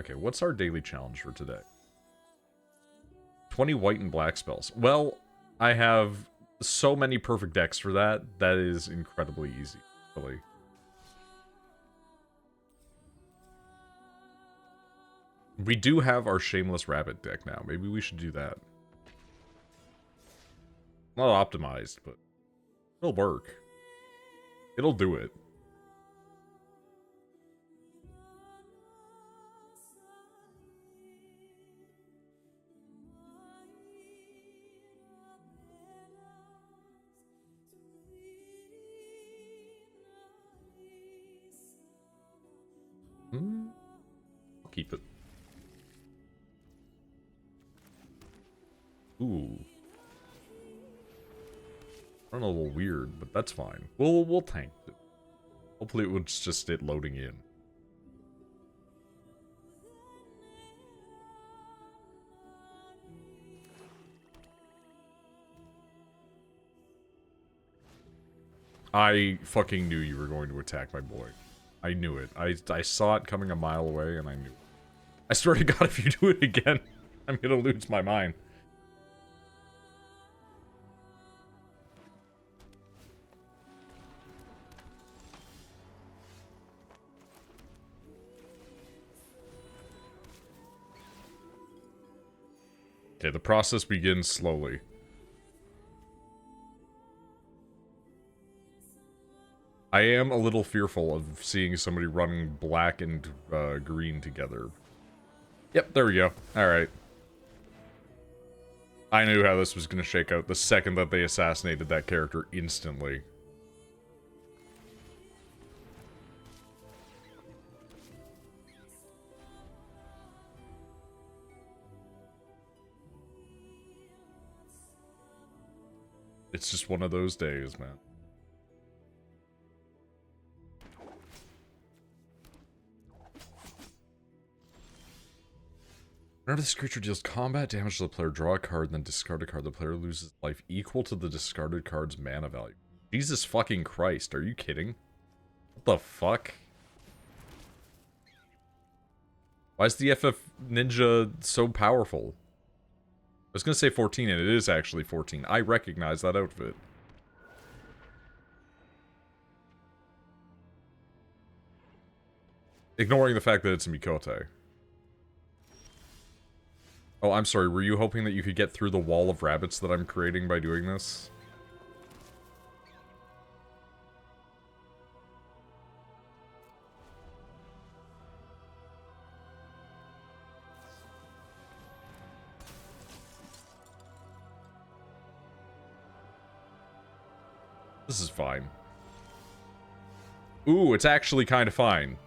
Okay, what's our daily challenge for today? 20 white and black spells. Well, I have so many perfect decks for that. That is incredibly easy, really. We do have our Shameless Rabbit deck now. Maybe we should do that. Not optimized, but it'll work. It'll do it. I'll keep it. Ooh. Run a little weird, but that's fine. We'll tank it. Hopefully it was just it loading in. I fucking knew you were going to attack my boy. I knew it. I saw it coming a mile away, and I knew it. I swear to God, if you do it again, I'm gonna lose my mind. Okay, the process begins slowly. I am a little fearful of seeing somebody running black and green together. Yep, there we go. Alright. I knew how this was going to shake out the second that they assassinated that character instantly. It's just one of those days, man. Whenever this creature deals combat damage to the player, draw a card, then discard a card. The player loses life equal to the discarded card's mana value. Jesus fucking Christ, are you kidding? What the fuck? Why is the FF Ninja so powerful? I was gonna say 14, and it is actually 14. I recognize that outfit. Ignoring the fact that it's a Mikote. Oh, I'm sorry, were you hoping that you could get through the wall of rabbits that I'm creating by doing this? This is fine. Ooh, it's actually kind of fine.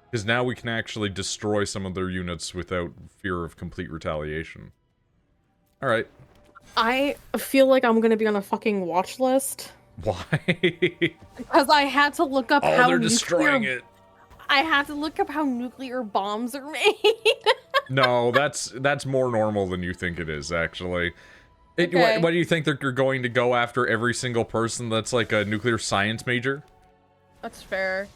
Because now we can actually destroy some of their units without fear of complete retaliation. Alright. I feel like I'm gonna be on a fucking watch list. Why? Because I had to look up how they're destroying it. I had to look up how nuclear bombs are made. No, that's more normal than you think it is, actually. Okay. What do you think they're going to go after every single person that's like a nuclear science major? That's fair.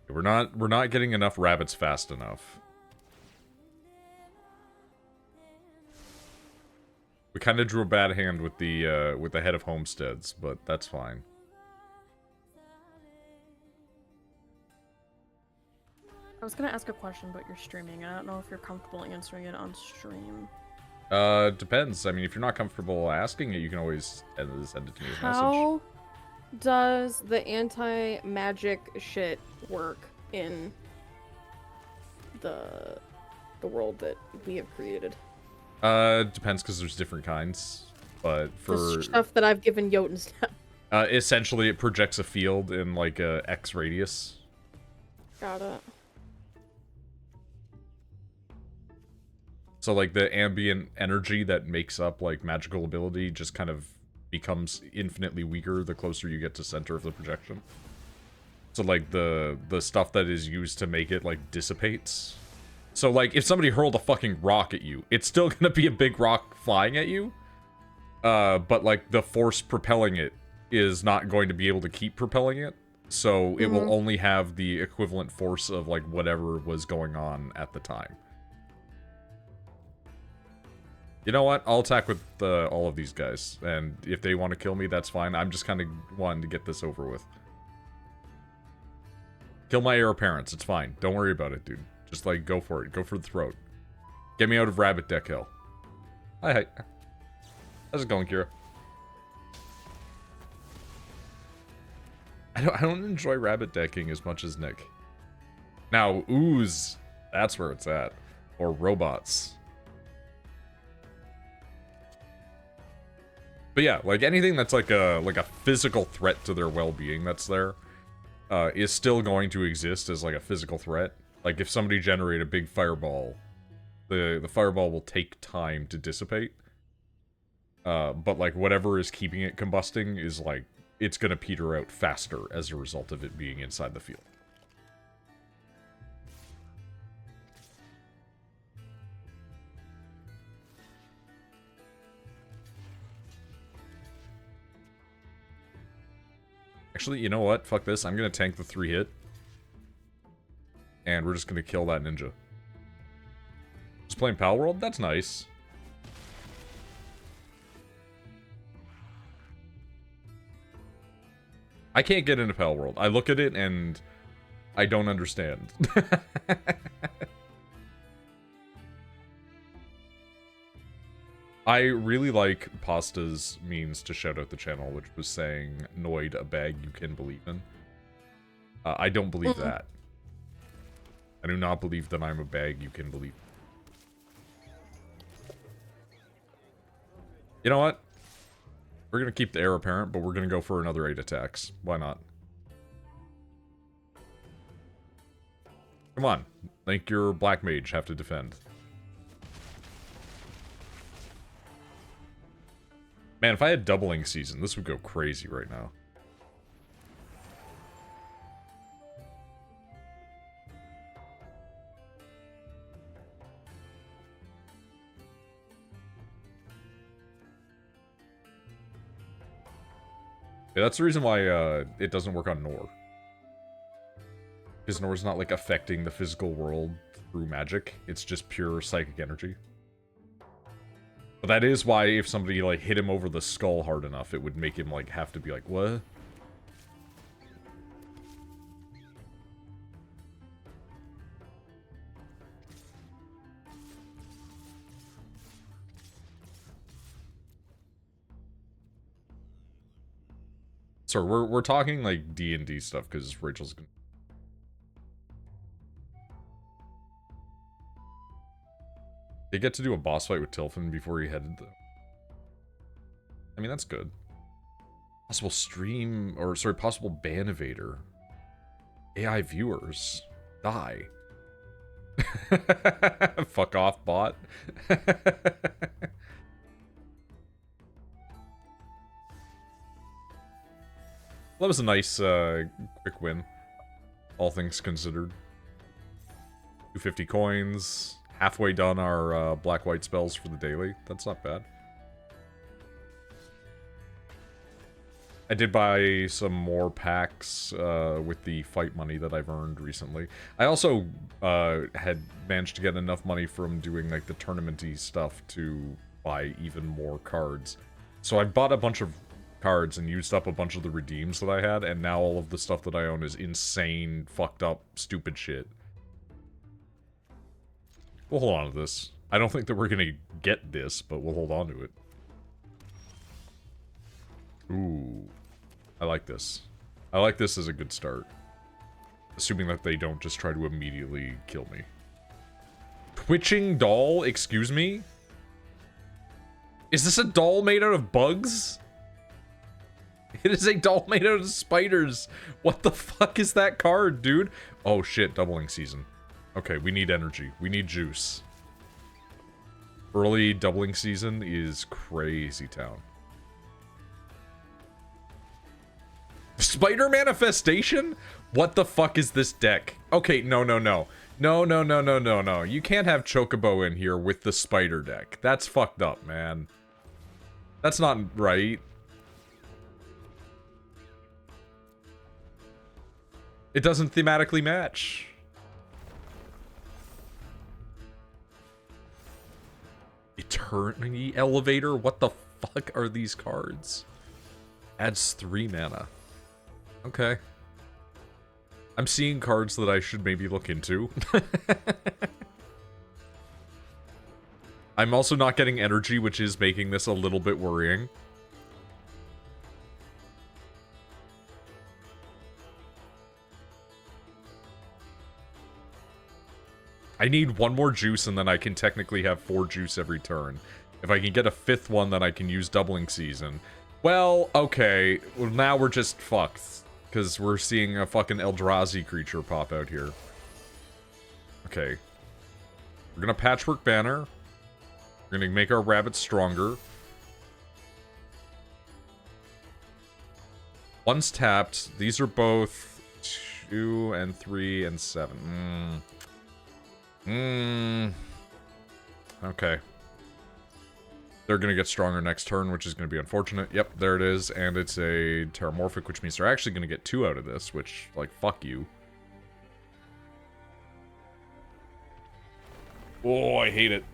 We're not getting enough rabbits fast enough. We kind of drew a bad hand with the head of homesteads, but that's fine. I was gonna ask a question, but you're streaming. I don't know if you're comfortable answering it on stream. Depends. I mean, if you're not comfortable asking it, you can always send it to me as a message. How does the anti-magic shit work in the world that we have created? Depends, because there's different kinds. But for the stuff that I've given Jotuns now. Essentially it projects a field in like a X radius. Got it. So like the ambient energy that makes up like magical ability just kind of becomes infinitely weaker the closer you get to center of the projection. So like the stuff that is used to make it like dissipates. So, like, if somebody hurled a fucking rock at you, it's still gonna be a big rock flying at you. But, like, the force propelling it is not going to be able to keep propelling it. So, it will only have the equivalent force of, like, whatever was going on at the time. You know what? I'll attack with all of these guys. And if they want to kill me, that's fine. I'm just kind of wanting to get this over with. Kill my heir apparents. It's fine. Don't worry about it, dude. Just, like, go for it. Go for the throat. Get me out of Rabbit Deck Hill. Hi. How's it going, Kira? I don't enjoy rabbit decking as much as Nick. Now, Ooze, that's where it's at. Or robots. But yeah, like anything that's like a physical threat to their well-being that's there, is still going to exist as like a physical threat. Like if somebody generate a big fireball, the fireball will take time to dissipate. But like whatever is keeping it combusting is like, it's gonna peter out faster as a result of it being inside the field. Actually, you know what? Fuck this. I'm gonna tank the 3-hit. And we're just gonna kill that ninja. Just playing Pal World? That's nice. I can't get into Pal World. I look at it and I don't understand. I really like Pasta's means to shout out the channel, which was saying, Noid, a bag you can believe in. I don't believe that. I do not believe that I'm a bag you can believe. You know what? We're gonna keep the heir apparent, but we're gonna go for another 8 attacks. Why not? Come on. Make your black mage have to defend. Man, if I had doubling season, this would go crazy right now. Yeah, that's the reason why it doesn't work on Nor. Because Nor's not, like, affecting the physical world through magic. It's just pure psychic energy. But that is why if somebody, like, hit him over the skull hard enough, it would make him, like, have to be like, what? Sorry, we're talking, like, D&D stuff, because Rachel's gonna... They get to do a boss fight with Tilfin before he headed, though. I mean, that's good. Possible stream, or sorry, possible ban evader. AI viewers. Die. Fuck off, bot. That was a nice, quick win. All things considered. 250 coins. Halfway done our black-white spells for the daily. That's not bad. I did buy some more packs with the fight money that I've earned recently. I also had managed to get enough money from doing like the tournament-y stuff to buy even more cards. So I bought a bunch of cards and used up a bunch of the redeems that I had, and now all of the stuff that I own is insane, fucked up, stupid shit. We'll hold on to this. I don't think that we're gonna get this, but we'll hold on to it. Ooh. I like this. I like this as a good start. Assuming that they don't just try to immediately kill me. Twitching doll? Excuse me? Is this a doll made out of bugs? It is a doll made out of spiders. What the fuck is that card, dude? Oh shit, doubling season. Okay, we need energy. We need juice. Early doubling season is crazy town. Spider manifestation? What the fuck is this deck? Okay, no. No. You can't have Chocobo in here with the spider deck. That's fucked up, man. That's not right. It doesn't thematically match. Eternity Elevator? What the fuck are these cards? Adds 3 mana. Okay. I'm seeing cards that I should maybe look into. I'm also not getting energy, which is making this a little bit worrying. I need 1 more juice and then I can technically have 4 juice every turn. If I can get a 5th one, then I can use Doubling Season. Well, okay. Well, now we're just fucked. Because we're seeing a fucking Eldrazi creature pop out here. Okay. We're gonna Patchwork Banner. We're gonna make our rabbits stronger. Once tapped, these are both 2 and 3 and 7. Okay. They're gonna get stronger next turn, which is gonna be unfortunate. Yep, there it is. And it's a Terramorphic, which means they're actually gonna get 2 out of this, which, like, fuck you. Oh, I hate it.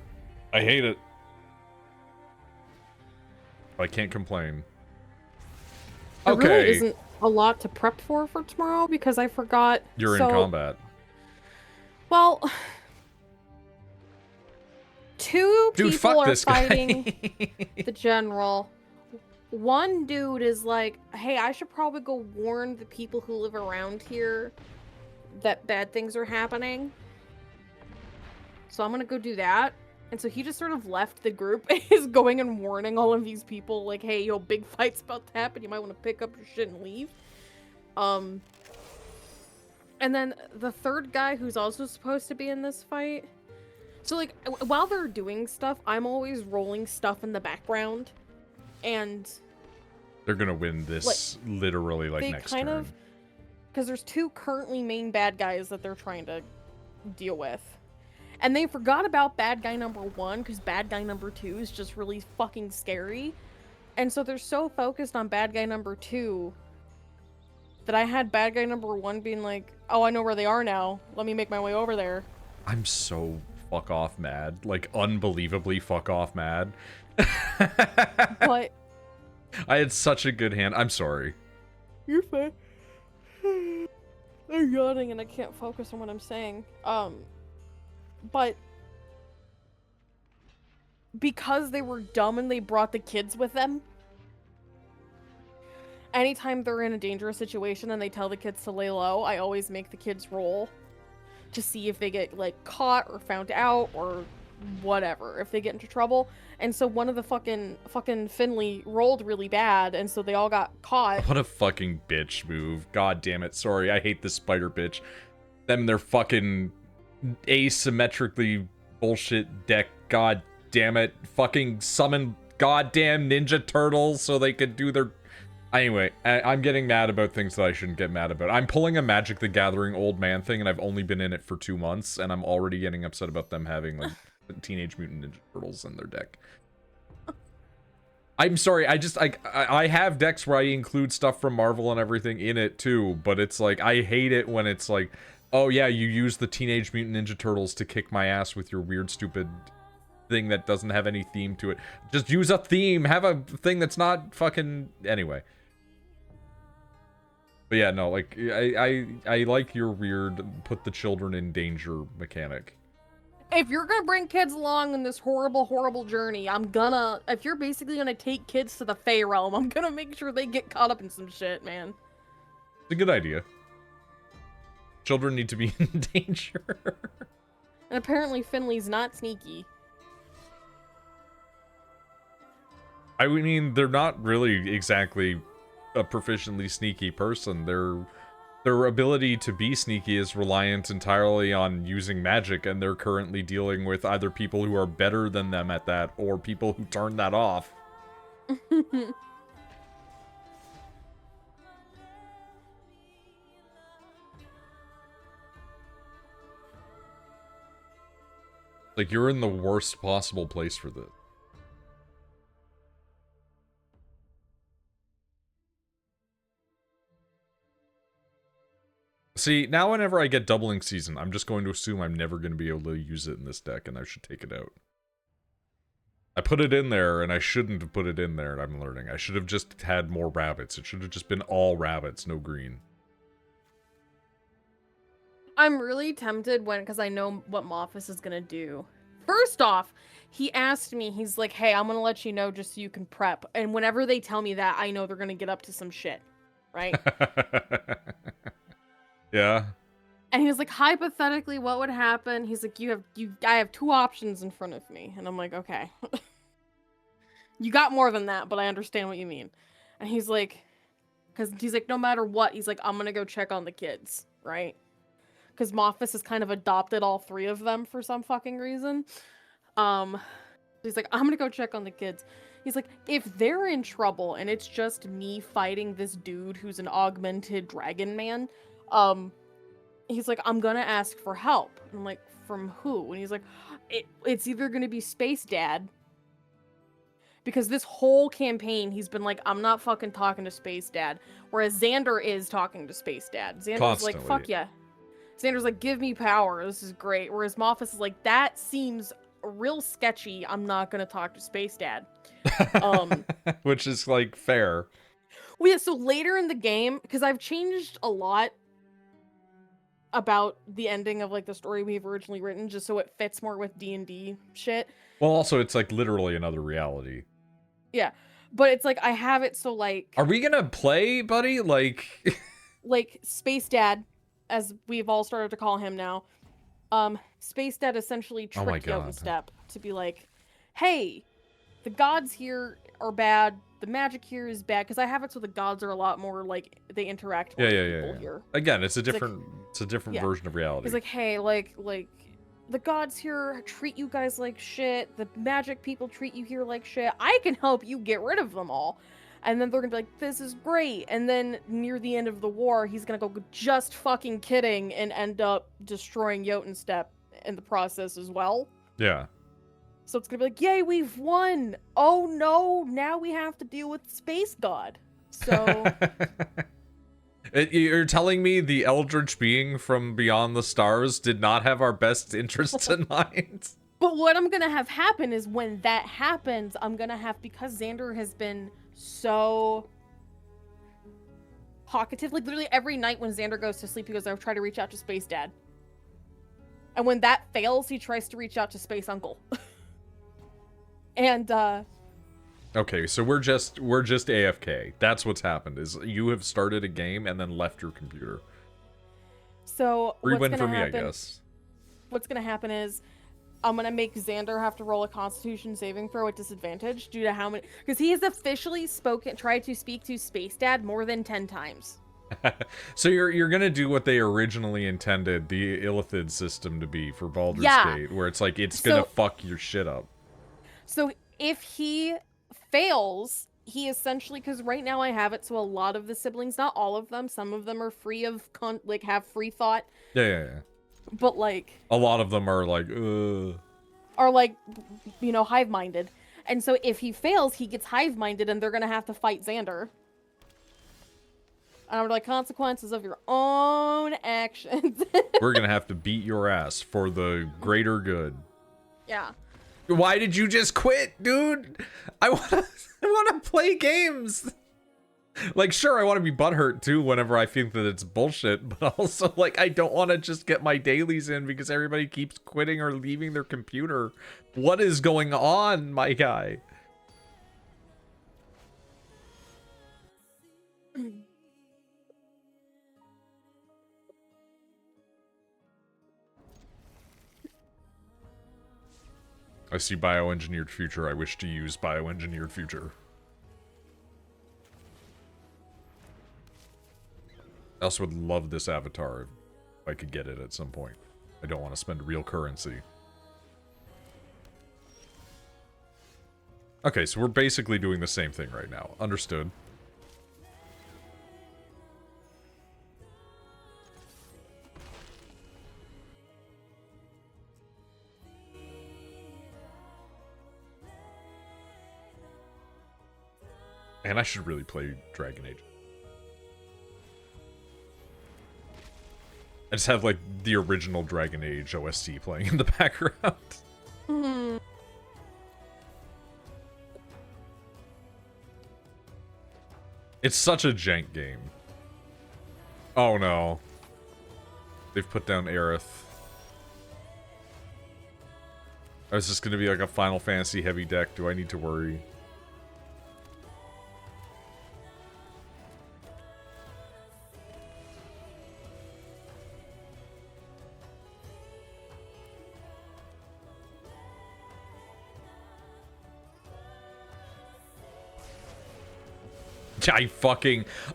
I hate it. I can't complain. Okay. There really isn't a lot to prep for tomorrow because I forgot. You're in combat. Well, 2 Dude, people fuck are this guy. fighting the general. One dude is like, hey, I should probably go warn the people who live around here that bad things are happening. So I'm gonna go do that. And so he just sort of left the group, is going and warning all of these people, like, hey, yo, big fight's about to happen, you might want to pick up your shit and leave. And then the third guy who's also supposed to be in this fight. So, like, while they're doing stuff, I'm always rolling stuff in the background. And they're gonna win this, like, literally, like, next turn. Because there's 2 currently main bad guys that they're trying to deal with. And they forgot about bad guy number 1, because bad guy number 2 is just really fucking scary. And so they're so focused on bad guy number 2 that I had bad guy number 1 being like, oh, I know where they are now. Let me make my way over there. I'm so fuck off mad. Like, unbelievably fuck off mad. But I had such a good hand. I'm sorry. You're fine. I'm yawning and I can't focus on what I'm saying. But because they were dumb and they brought the kids with them, anytime they're in a dangerous situation and they tell the kids to lay low, I always make the kids roll to see if they get, like, caught or found out or whatever, if they get into trouble. And so one of the fucking Finley rolled really bad, and so they all got caught. What a fucking bitch move. God damn it. Sorry, I hate this spider bitch. Them, they're fucking asymmetrically bullshit deck. God damn it. Fucking summon goddamn Ninja Turtles so they could do their... Anyway, I'm getting mad about things that I shouldn't get mad about. I'm pulling a Magic the Gathering old man thing, and I've only been in it for 2 months, and I'm already getting upset about them having, like, Teenage Mutant Ninja Turtles in their deck. I'm sorry, I have decks where I include stuff from Marvel and everything in it, too, but it's like, I hate it when it's like, oh yeah, you use the Teenage Mutant Ninja Turtles to kick my ass with your weird, stupid thing that doesn't have any theme to it. Just use a theme, have a thing that's not fucking... Anyway. But yeah, no, like, I like your weird put the children in danger mechanic. If you're gonna bring kids along in this horrible, horrible journey, if you're basically gonna take kids to the Fey realm, I'm gonna make sure they get caught up in some shit, man. It's a good idea. Children need to be in danger. And apparently Finley's not sneaky. I mean, they're not really exactly a proficiently sneaky person. Their ability to be sneaky is reliant entirely on using magic, and they're currently dealing with either people who are better than them at that, or people who turn that off. Like, you're in the worst possible place for this. See, now whenever I get Doubling Season, I'm just going to assume I'm never going to be able to use it in this deck, and I should take it out. I put it in there, and I shouldn't have put it in there, and I'm learning. I should have just had more rabbits. It should have just been all rabbits, no green. I'm really tempted because I know what Moffus is gonna do. First off, he asked me, he's like, hey, I'm gonna let you know just so you can prep. And whenever they tell me that, I know they're gonna get up to some shit. Right? Yeah. And he was like, hypothetically, what would happen? He's like, I have 2 options in front of me. And I'm like, okay. You got more than that, but I understand what you mean. And he's like, no matter what, he's like, I'm gonna go check on the kids, right? Because Moffus has kind of adopted all 3 of them for some fucking reason. He's like, I'm gonna go check on the kids. He's like, if they're in trouble and it's just me fighting this dude who's an augmented dragon man, he's like, I'm gonna ask for help. I'm like, from who? And he's like, it's either gonna be Space Dad, because this whole campaign he's been like, I'm not fucking talking to Space Dad, whereas Xander is talking to Space Dad. Xander's Constantly. like, fuck yeah. Xander's like, give me power, this is great. Whereas Moffus is like, that seems real sketchy, I'm not gonna talk to Space Dad. Which is, like, fair. Well, yeah, so later in the game, because I've changed a lot about the ending of, like, the story we've originally written, just so it fits more with D&D shit. Well, also, it's, like, literally another reality. Yeah, but it's like, I have it so, like... Are we gonna play, buddy? Like... like, Space Dad, as we've all started to call him now, Space Dad essentially tricked Yotenstep to be like, hey, the gods here are bad, the magic here is bad, because I have it so the gods are a lot more, like, they interact more with people here. Again, it's a different, version of reality. He's like, hey, like, the gods here treat you guys like shit, the magic people treat you here like shit, I can help you get rid of them all. And then they're gonna be like, this is great. And then near the end of the war, he's gonna go, just fucking kidding, and end up destroying Yotenstep in the process as well. Yeah. So it's gonna be like, yay, we've won! Oh no, now we have to deal with Space God. So... You're telling me the Eldritch being from beyond the stars did not have our best interests in mind? But what I'm gonna have happen is when that happens, I'm gonna have, because Xander has been so talkative, like literally every night when Xander goes to sleep, he goes, I'll try to reach out to Space Dad. And when that fails, he tries to reach out to Space Uncle. And, okay, so we're just AFK. That's what's happened, is you have started a game and then left your computer. So, Free win for me, I guess. What's gonna happen is, I'm gonna make Xander have to roll a Constitution saving throw at disadvantage due to how many... Because he has officially tried to speak to Space Dad more than 10 times. So you're gonna do what they originally intended the Illithid system to be for Baldur's Gate, where it's like, it's gonna fuck your shit up. So if he fails, he essentially... Because right now I have it so a lot of the siblings, not all of them, some of them are free of... have free thought. Yeah. But, like... A lot of them are like, ugh. Are, like, you know, hive-minded. And so if he fails, he gets hive-minded, and they're gonna have to fight Xander. And I'm like, consequences of your own actions. We're gonna have to beat your ass for the greater good. Yeah. Why did you just quit, dude? I wanna play games. Like, sure, I want to be butthurt too whenever I think that it's bullshit, but also, like, I don't want to just get my dailies in because everybody keeps quitting or leaving their computer. What is going on, my guy? I see bioengineered future. I wish to use bioengineered future. I also would love this avatar if I could get it at some point. I don't want to spend real currency. Okay, so we're basically doing the same thing right now. Understood. And I should really play Dragon Age. I just have, like, the original Dragon Age OST playing in the background. Hmm. It's such a jank game. Oh no. They've put down Aerith. I was just gonna be like a Final Fantasy heavy deck. Do I need to worry?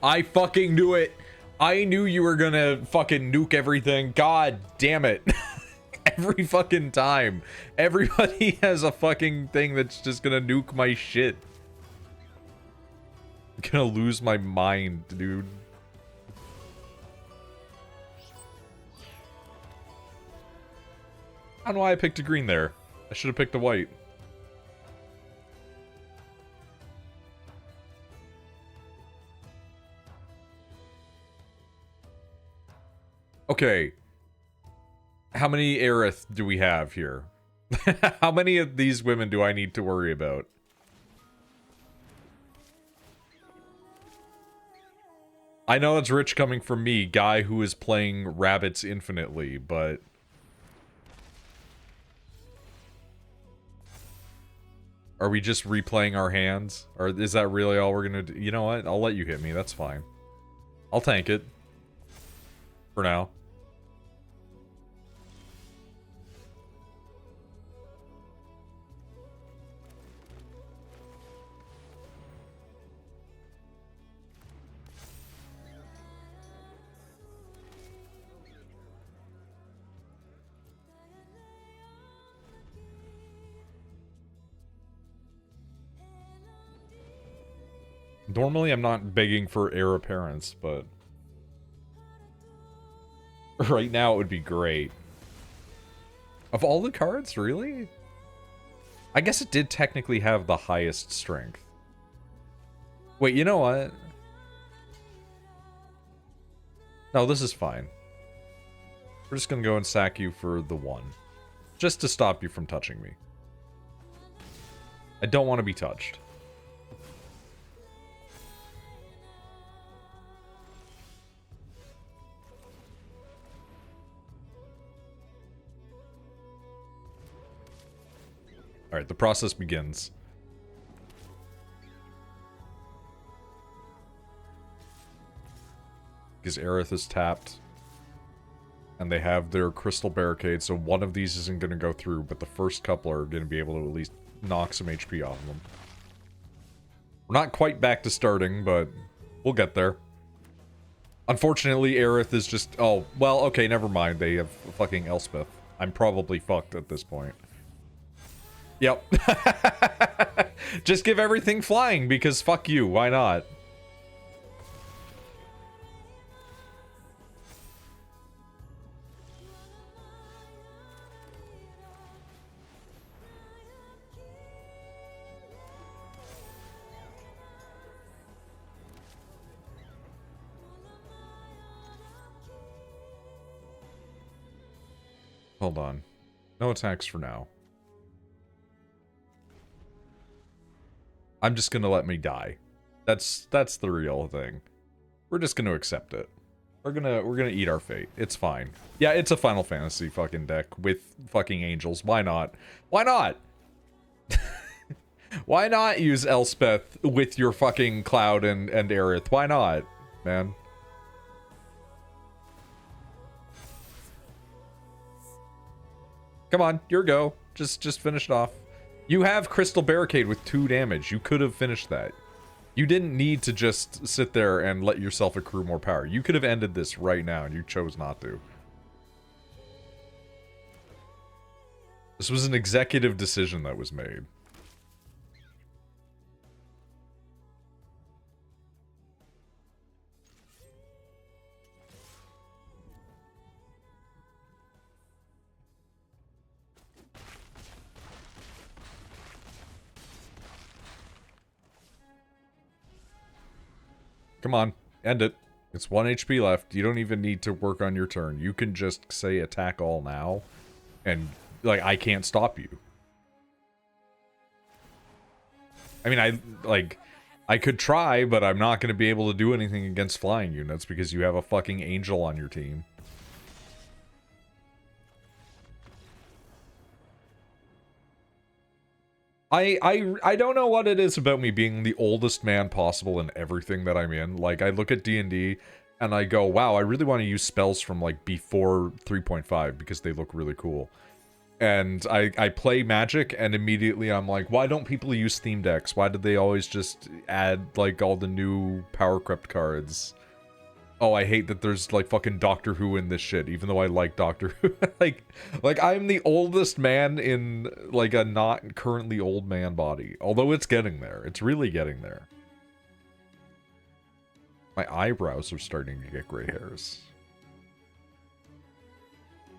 I fucking knew it. I knew you were gonna fucking nuke everything. God damn it. Every fucking time. Everybody has a fucking thing that's just gonna nuke my shit. I'm gonna lose my mind, dude. I don't know why I picked a green there. I should have picked a white. Okay. How many Aerith do we have here? How many of these women do I need to worry about? I know it's rich coming from me, guy who is playing rabbits infinitely, but... Are we just replaying our hands? Or is that really all we're gonna do? You know what? I'll let you hit me, that's fine. I'll tank it. For now. Normally, I'm not begging for heir apparents, but... right now, it would be great. Of all the cards, really? I guess it did technically have the highest strength. Wait, you know what? No, this is fine. We're just gonna go and sack you for the 1. Just to stop you from touching me. I don't want to be touched. Alright, the process begins. Because Aerith is tapped. And they have their crystal barricade, so one of these isn't going to go through, but the first couple are going to be able to at least knock some HP off of them. We're not quite back to starting, but we'll get there. Unfortunately, Aerith is just... Oh, well, okay, never mind. They have fucking Elspeth. I'm probably fucked at this point. Yep. Just give everything flying, because fuck you, why not? Hold on. No attacks for now. I'm just gonna let me die. That's the real thing. We're just gonna accept it. We're gonna eat our fate. It's fine. Yeah, it's a Final Fantasy fucking deck with fucking angels. Why not? Why not? Why not use Elspeth with your fucking Cloud and Aerith? Why not, man? Come on, your go. Just finish it off. You have Crystal Barricade with 2 damage. You could have finished that. You didn't need to just sit there and let yourself accrue more power. You could have ended this right now, and you chose not to. This was an executive decision that was made. Come on, end it. It's 1 HP left. You don't even need to work on your turn. You can just say attack all now, and, like, I can't stop you. I mean, I could try, but I'm not going to be able to do anything against flying units because you have a fucking angel on your team. I don't know what it is about me being the oldest man possible in everything that I'm in. Like, I look at D&D and I go, wow, I really want to use spells from, like, before 3.5 because they look really cool. And I play Magic, and immediately I'm like, why don't people use theme decks? Why did they always just add, like, all the new power crept cards? Oh, I hate that there's, like, fucking Doctor Who in this shit, even though I like Doctor Who. like, I'm the oldest man in, like, a not currently old man body. Although it's getting there. It's really getting there. My eyebrows are starting to get gray hairs.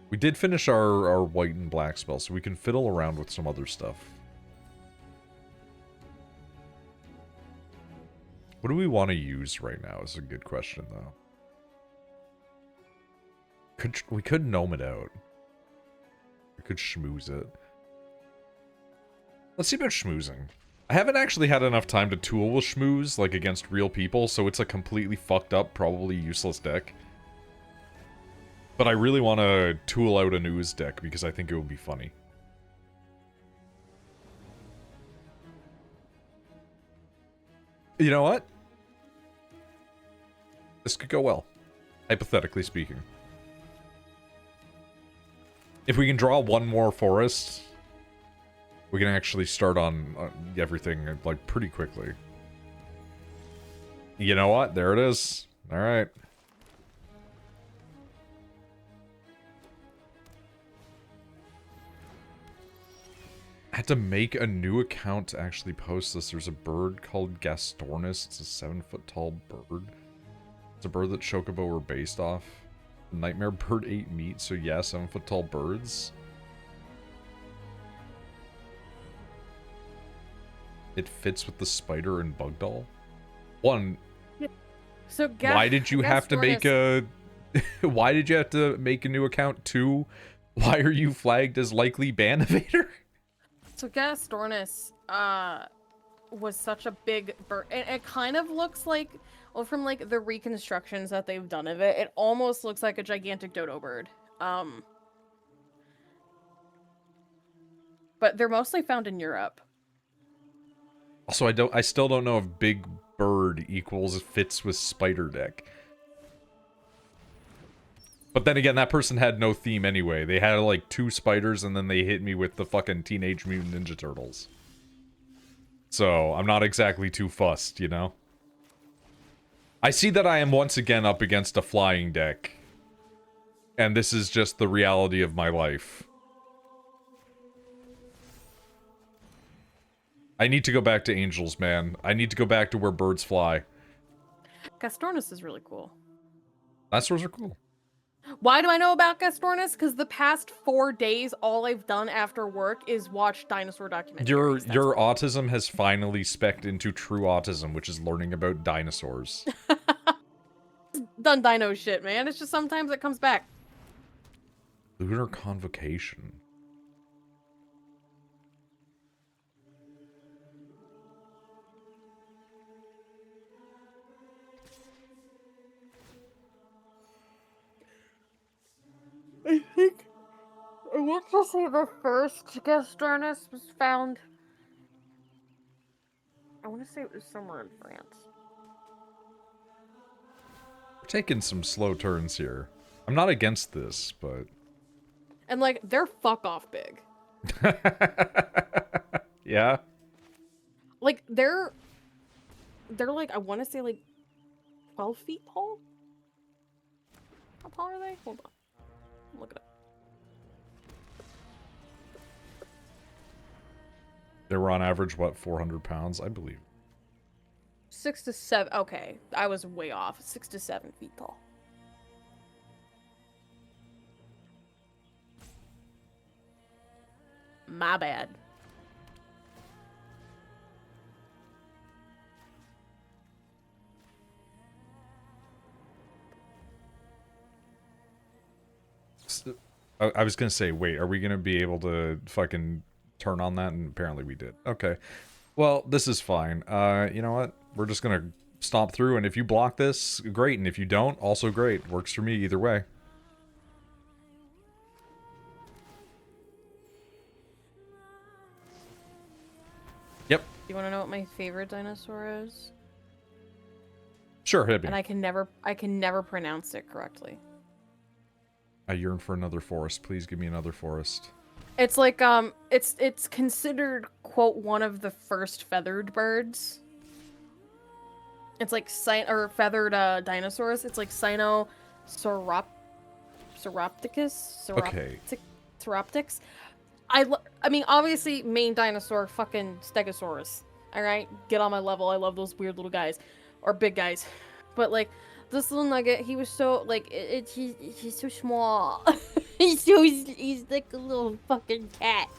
We did finish our white and black spell, so we can fiddle around with some other stuff. What do we want to use right now is a good question, though. We could gnome it out. We could schmooze it. Let's see about schmoozing. I haven't actually had enough time to tool with schmooze, like, against real people, so it's a completely fucked up, probably useless deck. But I really want to tool out an Ooze deck because I think it would be funny. You know what? This could go well. Hypothetically speaking. If we can draw one more forest, we can actually start on everything, like, pretty quickly. You know what? There it is. Alright. I had to make a new account to actually post this. There's a bird called Gastornis. It's a 7-foot tall bird. It's a bird that Chocobo were based off. The Nightmare Bird ate meat, so yeah, 7-foot tall birds. It fits with the spider and bug doll. One, so why did you have to make a... why did you have to make a new account? Two, why are you flagged as likely ban evader? So Gastornis was such a big bird. It kind of looks like, well, from like the reconstructions that they've done of it, it almost looks like a gigantic dodo bird. But they're mostly found in Europe. Also, I still don't know if big bird equals fits with spider deck. But then again, that person had no theme anyway. They had, like, 2 spiders, and then they hit me with the fucking Teenage Mutant Ninja Turtles. So, I'm not exactly too fussed, you know? I see that I am once again up against a flying deck. And this is just the reality of my life. I need to go back to Angels, man. I need to go back to where birds fly. Gastornis is really cool. Dinosaurs are cool. Why do I know about Gastornis? Because the past 4 days, all I've done after work is watch dinosaur documentaries. Your autism has finally specced into true autism, which is learning about dinosaurs. Done dino shit, man. It's just sometimes it comes back. Lunar Convocation. I want to say the first Gastornis was found. I want to say it was somewhere in France. We're taking some slow turns here. I'm not against this, but... And, like, they're fuck off big. Yeah? Like, they're like, I want to say, like, 12 feet tall? How tall are they? Hold on. Look it up. They were on average, what, 400 pounds, I believe. 6 to 7. Okay, I was way off. 6 to 7 feet tall. My bad. I was gonna say, wait, are we gonna be able to fucking turn on that? And apparently we did. Okay. Well, this is fine. You know what? We're just gonna stomp through, and if you block this, great, and if you don't, also great. Works for me either way. Yep. Do you want to know what my favorite dinosaur is? Sure, hit me. And I can never pronounce it correctly. I yearn for another forest. Please give me another forest. It's like it's considered, quote, one of the first feathered birds. It's like feathered dinosaurs. It's like Sauropticus. Okay. Sauroptics. I mean, obviously, main dinosaur, fucking Stegosaurus. All right, get on my level. I love those weird little guys, or big guys. But like this little nugget, he was so like he's so small. he's like a little fucking cat.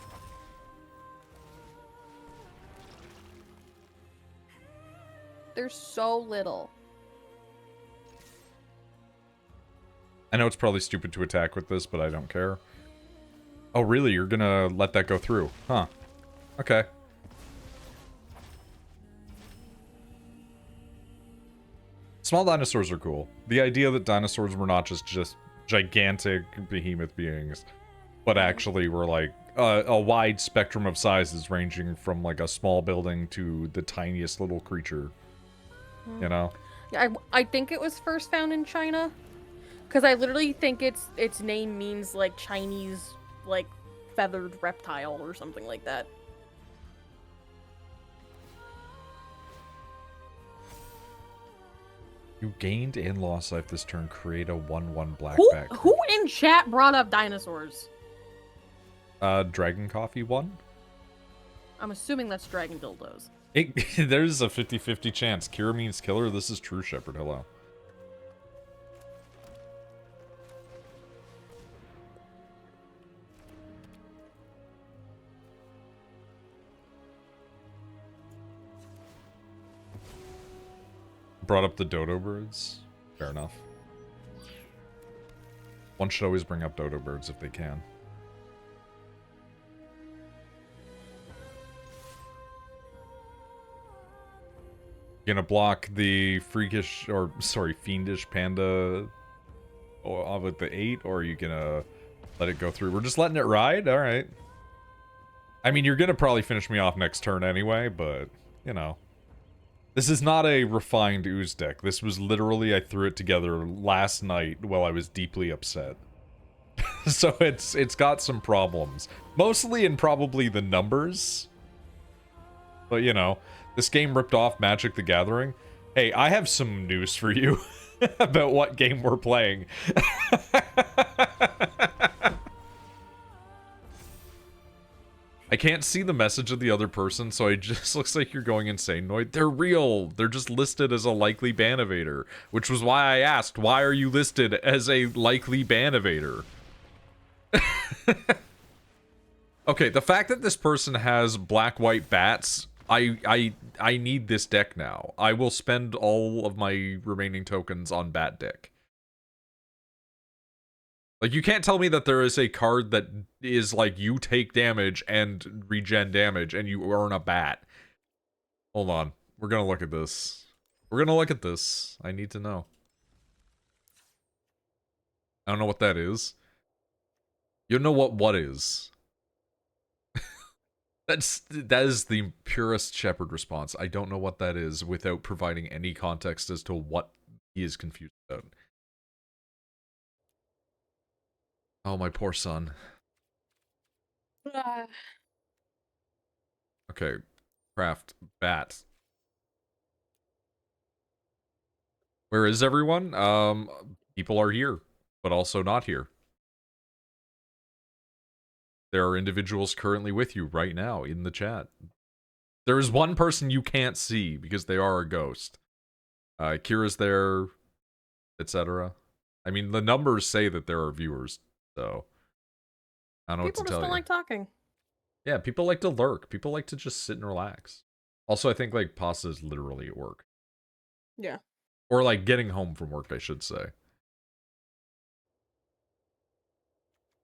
They're so little. I know it's probably stupid to attack with this, but I don't care. Oh, really? You're gonna let that go through? Huh. Okay. Small dinosaurs are cool. The idea that dinosaurs were not just gigantic behemoth beings, but actually were like a wide spectrum of sizes ranging from like a small building to the tiniest little creature. You know? Yeah, I think it was first found in China. Because I literally think its name means like Chinese like feathered reptile or something like that. You gained and lost life this turn. Create a 1/1 black Who back. who in chat brought up dinosaurs? Dragon Coffee 1? I'm assuming that's dragon dildos. There's a 50-50 chance. Kira means killer. This is True Shepherd. Hello. Brought up the dodo birds. Fair enough. One should always bring up dodo birds if they can. Gonna block the freakish, or sorry, fiendish panda with the 8, or are you gonna let it go through? We're just letting it ride? Alright. I mean, you're gonna probably finish me off next turn anyway, but, you know. This is not a refined Ooze deck. This was literally, I threw it together last night while I was deeply upset. So it's got some problems. Mostly in probably the numbers. But, you know, this game ripped off Magic the Gathering. Hey, I have some news for you about what game we're playing. I can't see the message of the other person, so it just looks like you're going insane. Noid, they're real. They're just listed as a likely ban evader, which was why I asked, why are you listed as a likely ban evader? Okay, the fact that this person has black-white bats, I need this deck now. I will spend all of my remaining tokens on bat deck. Like, you can't tell me that there is a card that is like, you take damage and regen damage and you earn a bat. Hold on. We're gonna look at this. We're gonna look at this. I need to know. I don't know what that is. You know what is. That is the purest Shepherd response. I don't know what that is without providing any context as to what he is confused about. Oh, my poor son. Okay. Craft. Bat. Where is everyone? People are here, but also not here. There are individuals currently with you right now in the chat. There is one person you can't see because they are a ghost. Kira's there, etc. I mean, the numbers say that there are viewers, so I don't know what to tell you. People just don't like talking. Yeah, people like to lurk. People like to just sit and relax. Also, I think, like, Pasta is literally at work. Yeah. Or, like, getting home from work, I should say.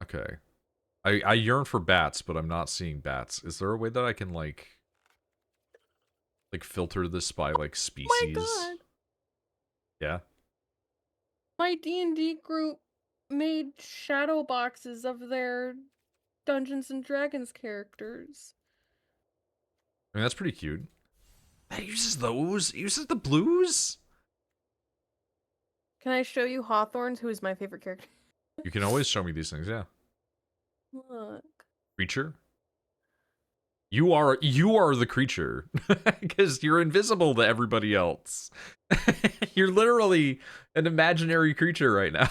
Okay. I yearn for bats, but I'm not seeing bats. Is there a way that I can, like filter this by, like, My species? God, Yeah? my D&D group made shadow boxes of their Dungeons and Dragons characters. I mean, that's pretty cute. That uses those? It uses the blues? Can I show you Hawthorne's, who is my favorite character? You can always show me these things, yeah. Look. Creature? You are the creature. Because you're invisible to everybody else. You're literally an imaginary creature right now.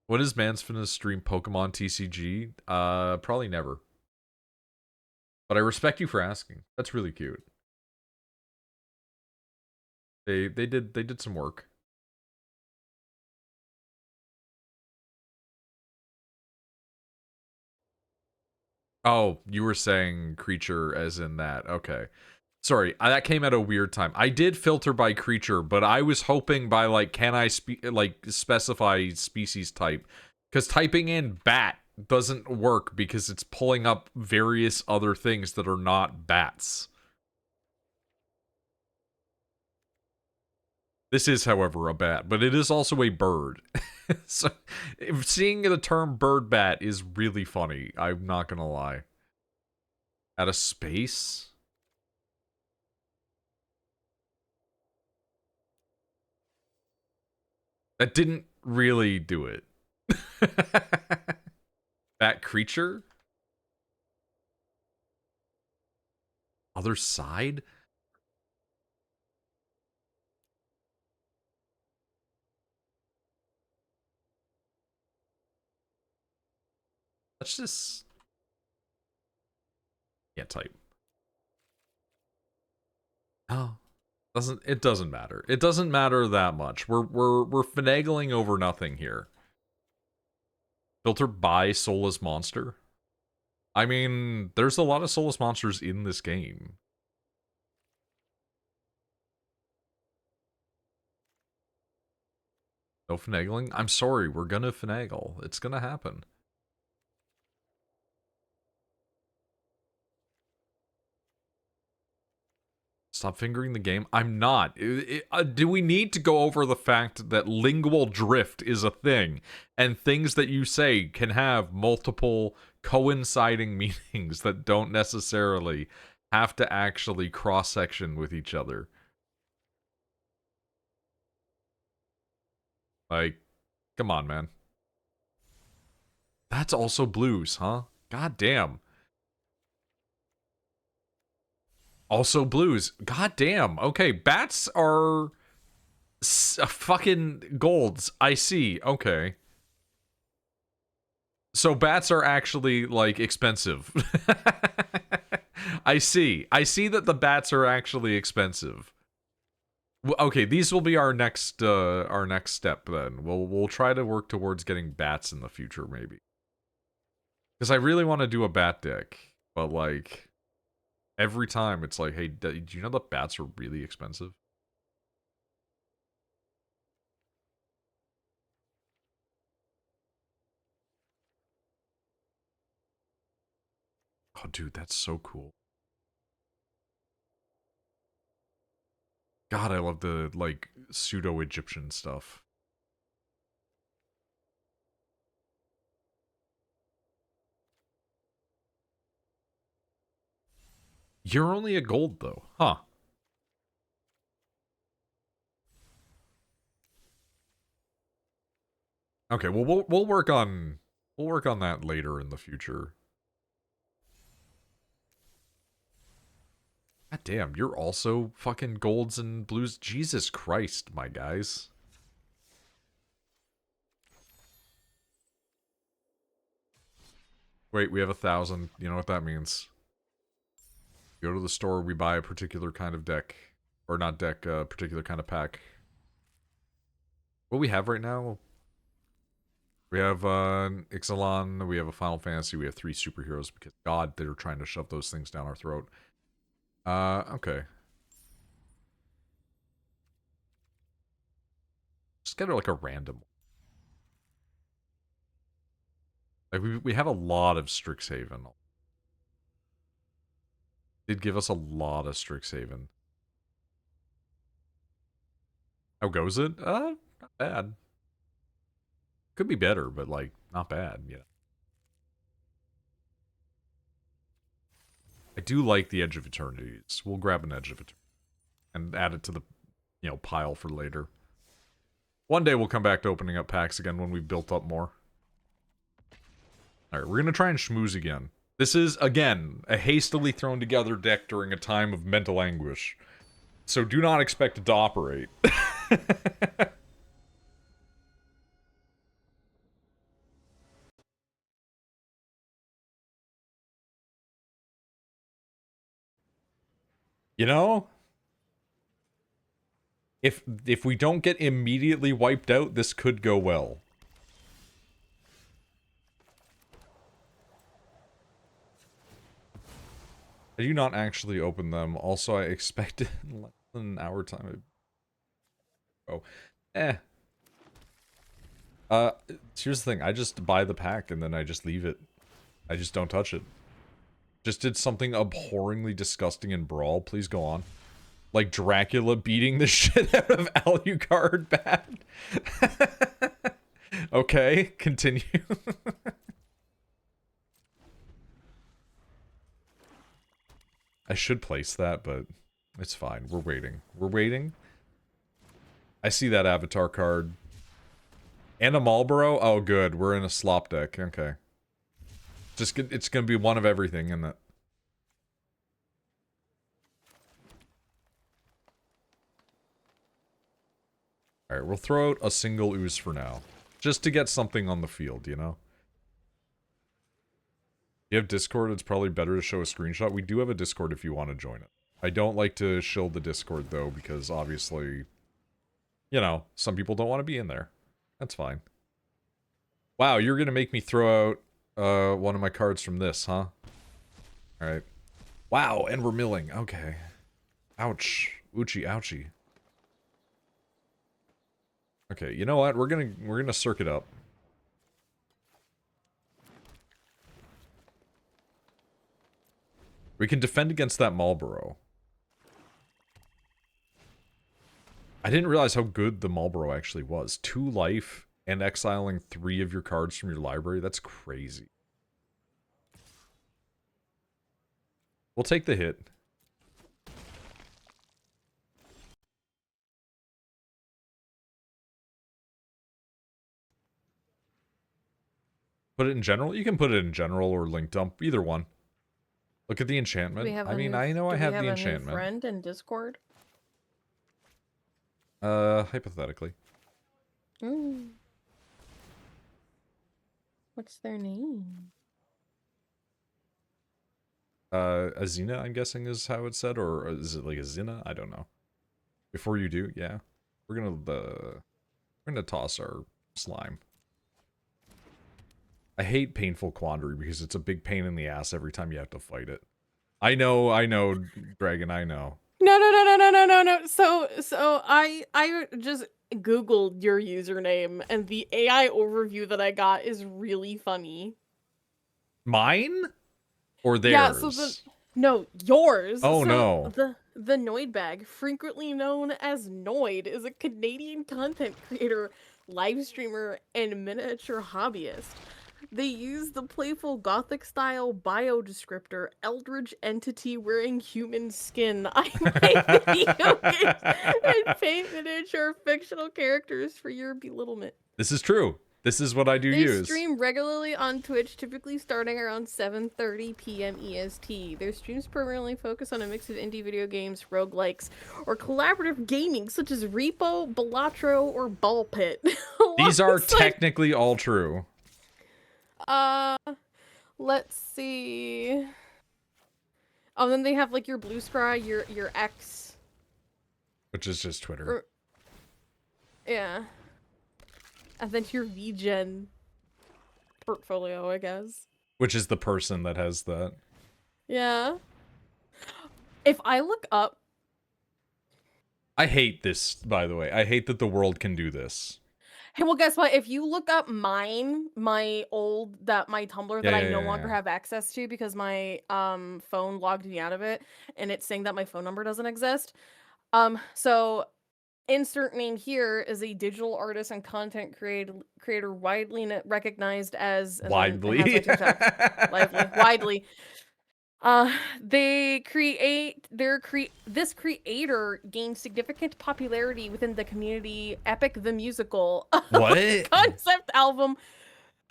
When is Man's finna stream Pokemon TCG? Probably never. But I respect you for asking. That's really cute. They did some work. Oh, you were saying creature as in that. Okay. Sorry, that came at a weird time. I did filter by creature, but I was hoping by, like, can I specify species type? Because typing in bat doesn't work because it's pulling up various other things that are not bats. This is, however, a bat, but it is also a bird. So, seeing the term bird bat is really funny. I'm not gonna lie. Out of space? That didn't really do it. That creature? Other side? Let's just... Can't type. Oh. It doesn't matter. It doesn't matter that much. We're finagling over nothing here. Filter by soulless monster? I mean, there's a lot of soulless monsters in this game. No finagling? I'm sorry, we're gonna finagle. It's gonna happen. Stop fingering the game. I'm not. Do we need to go over the fact that lingual drift is a thing, and things that you say can have multiple coinciding meanings that don't necessarily have to actually cross-section with each other? Like, come on, man. That's also blues, huh? God damn. Also blues. God damn. Okay, bats are fucking golds. I see. Okay. So bats are actually, like, expensive. I see. I see that the bats are actually expensive. Okay, these will be our next step then. We'll try to work towards getting bats in the future, maybe. Because I really want to do a bat deck, but, like, every time it's like, hey, do you know that bats are really expensive? Oh, dude, that's so cool. God, I love the, like, pseudo-Egyptian stuff. You're only a gold, though. Huh. Okay, well, we'll work on... We'll work on that later in the future. God damn, you're also fucking golds and blues. Jesus Christ, my guys. Wait, we have 1,000. You know what that means. Go to the store, we buy a particular kind of deck. Or not deck, a particular kind of pack. What we have right now? We have Ixalan, we have a Final Fantasy, we have 3 superheroes because God, they're trying to shove those things down our throat. Okay. Just get like a random. Like, we have a lot of Strixhaven. Did give us a lot of Strixhaven. How goes it? Not bad. Could be better, but, like, not bad, you know. I do like the Edge of Eternities. We'll grab an Edge of Eternity and add it to the, you know, pile for later. One day we'll come back to opening up packs again when we've built up more. Alright, we're gonna try and schmooze again. This is, again, a hastily thrown together deck during a time of mental anguish. So do not expect it to operate. You know? If we don't get immediately wiped out, this could go well. I do not actually open them. Also, I expect it in less than an hour time. Oh. Here's the thing. I just buy the pack and then I just leave it. I just don't touch it. Just did something abhorrently disgusting in Brawl. Please go on. Like Dracula beating the shit out of Alucard bad. Okay, continue. I should place that, but it's fine. We're waiting. We're waiting. I see that avatar card. And a Marlboro? Oh, good. We're in a slop deck. Okay. It's gonna be one of everything, isn't it? Alright, we'll throw out a single ooze for now. Just to get something on the field, you know? You have Discord, it's probably better to show a screenshot. We do have a Discord if you want to join it. I don't like to shield the Discord, though, because obviously, you know, some people don't want to be in there. That's fine. Wow, you're gonna make me throw out one of my cards from this, huh? Alright. Wow, and we're milling. Okay. Ouch. Ouchie, ouchie. Okay, you know what? We're gonna circuit up. We can defend against that Marlboro. I didn't realize how good the Marlboro actually was. 2 life and exiling 3 of your cards from your library. That's crazy. We'll take the hit. Put it in general? You can put it in general or link dump. Either one. Look at the enchantment. I mean, I know I have the enchantment. New friend in Discord? Hypothetically. Mm. What's their name? Azina, I'm guessing is how it's said, or is it like Azina? I don't know. Before you do, yeah. We're gonna toss our slime. I hate Painful Quandary because it's a big pain in the ass every time you have to fight it. I know, Dragon, I know. No. So I just Googled your username and the AI overview that I got is really funny. Mine? Or theirs? Yeah, so no, yours. Oh, so no. The NoidBag, frequently known as Noid, is a Canadian content creator, live streamer, and miniature hobbyist. They use the playful gothic-style bio descriptor, eldritch entity wearing human skin. I make video games and paint miniature fictional characters for your belittlement. This is true. This is what I do use. They stream regularly on Twitch, typically starting around 7:30 p.m. EST. Their streams primarily focus on a mix of indie video games, roguelikes, or collaborative gaming such as Repo, Balatro, or Ball Pit. These are technically all true. Let's see. Oh, then they have like your Blue Sky, your X, which is just Twitter. Yeah. And then your VGen portfolio, I guess. Which is the person that has that. Yeah. If I look up... I hate this, by the way. I hate that the world can do this. Hey, well, guess what? If you look up my Tumblr that Yeah, I yeah, no yeah, longer yeah. have access to because my phone logged me out of it, and it's saying that my phone number doesn't exist. So insert name here is a digital artist and content creator widely recognized as, and then it has my Widely. TikTok, widely. They create this creator gained significant popularity within the community Epic the Musical What? concept album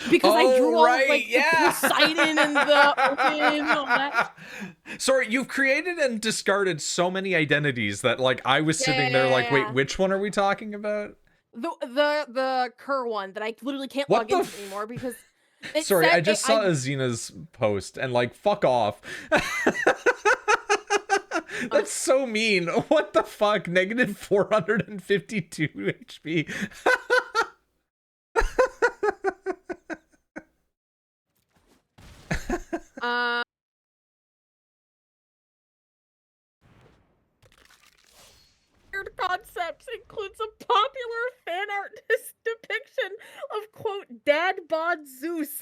because I Oh, drew all of right, like the Poseidon and the open and all that. yeah. Sorry, you've created and discarded so many identities that, like, I was sitting there like, wait, Yeah. which one are we talking about? The Kerr one that I literally can't What log the into anymore because it Sorry, said I just saw Azina's post and, like, fuck off. That's so mean. What the fuck? Negative 452 HP. concepts includes a popular fan art depiction of quote dad bod Zeus.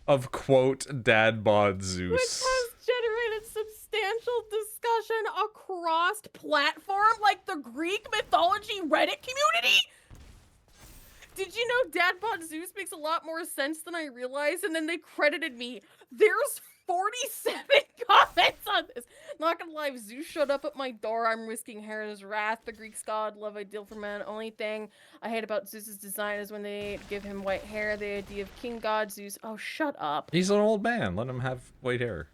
Of quote dad bod Zeus. Which has generated substantial discussion across platform like the Greek mythology Reddit community. Did you know Dad Bod Zeus makes a lot more sense than I realized? And then they credited me. There's 47 comments on this. Not gonna lie, if Zeus showed up at my door, I'm risking Hares' wrath. The Greek god, love ideal for man. Only thing I hate about Zeus's design is when they give him white hair. The idea of king god Zeus. Oh, shut up. He's an old man. Let him have white hair.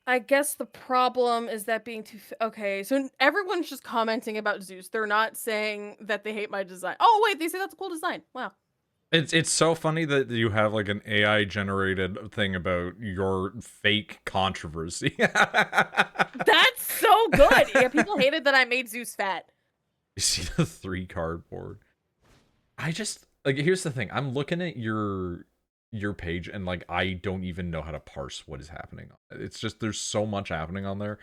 I guess the problem is that being too... Okay, so everyone's just commenting about Zeus. They're not saying that they hate my design. Oh, wait, they say that's a cool design. Wow. It's so funny that you have, like, an AI generated thing about your fake controversy. That's so good. Yeah, people hated that I made Zeus fat. You see the 3 cardboard. I just, like, here's the thing. I'm looking at your page and, like, I don't even know how to parse what is happening. It's just, there's so much happening on there.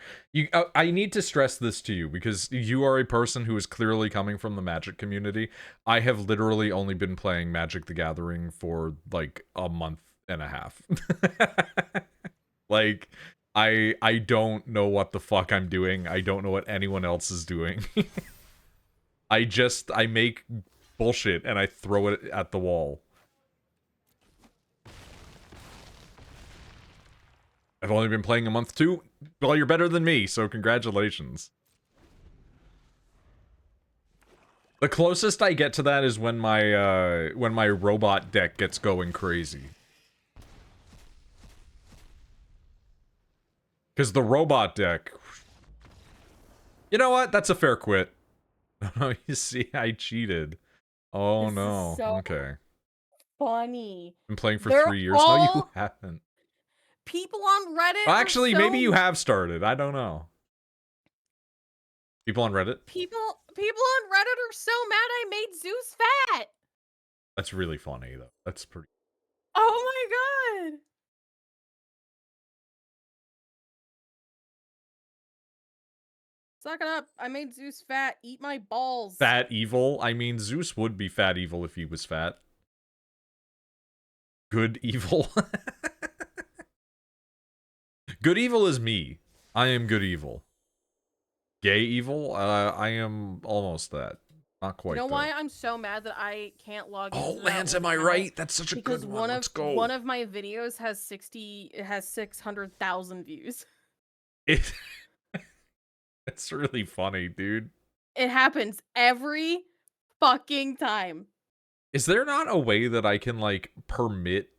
I need to stress this to you because you are a person who is clearly coming from the Magic community. I have literally only been playing Magic the Gathering for, like, a month and a half. Like, I don't know what the fuck I'm doing. I don't know what anyone else is doing. I make bullshit and I throw it at the wall. I've only been playing a month too. Well, you're better than me, so congratulations. The closest I get to that is when my robot deck gets going crazy. Because the robot deck... You know what? That's a fair quit. Oh, you see, I cheated. Oh, This no. is so Okay. funny. Been playing for They're 3 years. No, all you haven't. people on Reddit. Well, are actually, so... maybe you have started. I don't know. People on Reddit? People on Reddit are so mad I made Zeus fat. That's really funny, though. That's pretty... Oh my god. Suck it up. I made Zeus fat. Eat my balls. Fat evil? I mean, Zeus would be fat evil if he was fat. Good evil? Good evil is me. I am good evil. Gay evil? I am almost that. Not quite, You know though. why I'm so mad that I can't log into Oh, that Lance, am one I account? right? That's such a Because good one. Let's go. one of my videos has 600,000 views. It's really funny, dude. It happens every fucking time. Is there not a way that I can, like, permit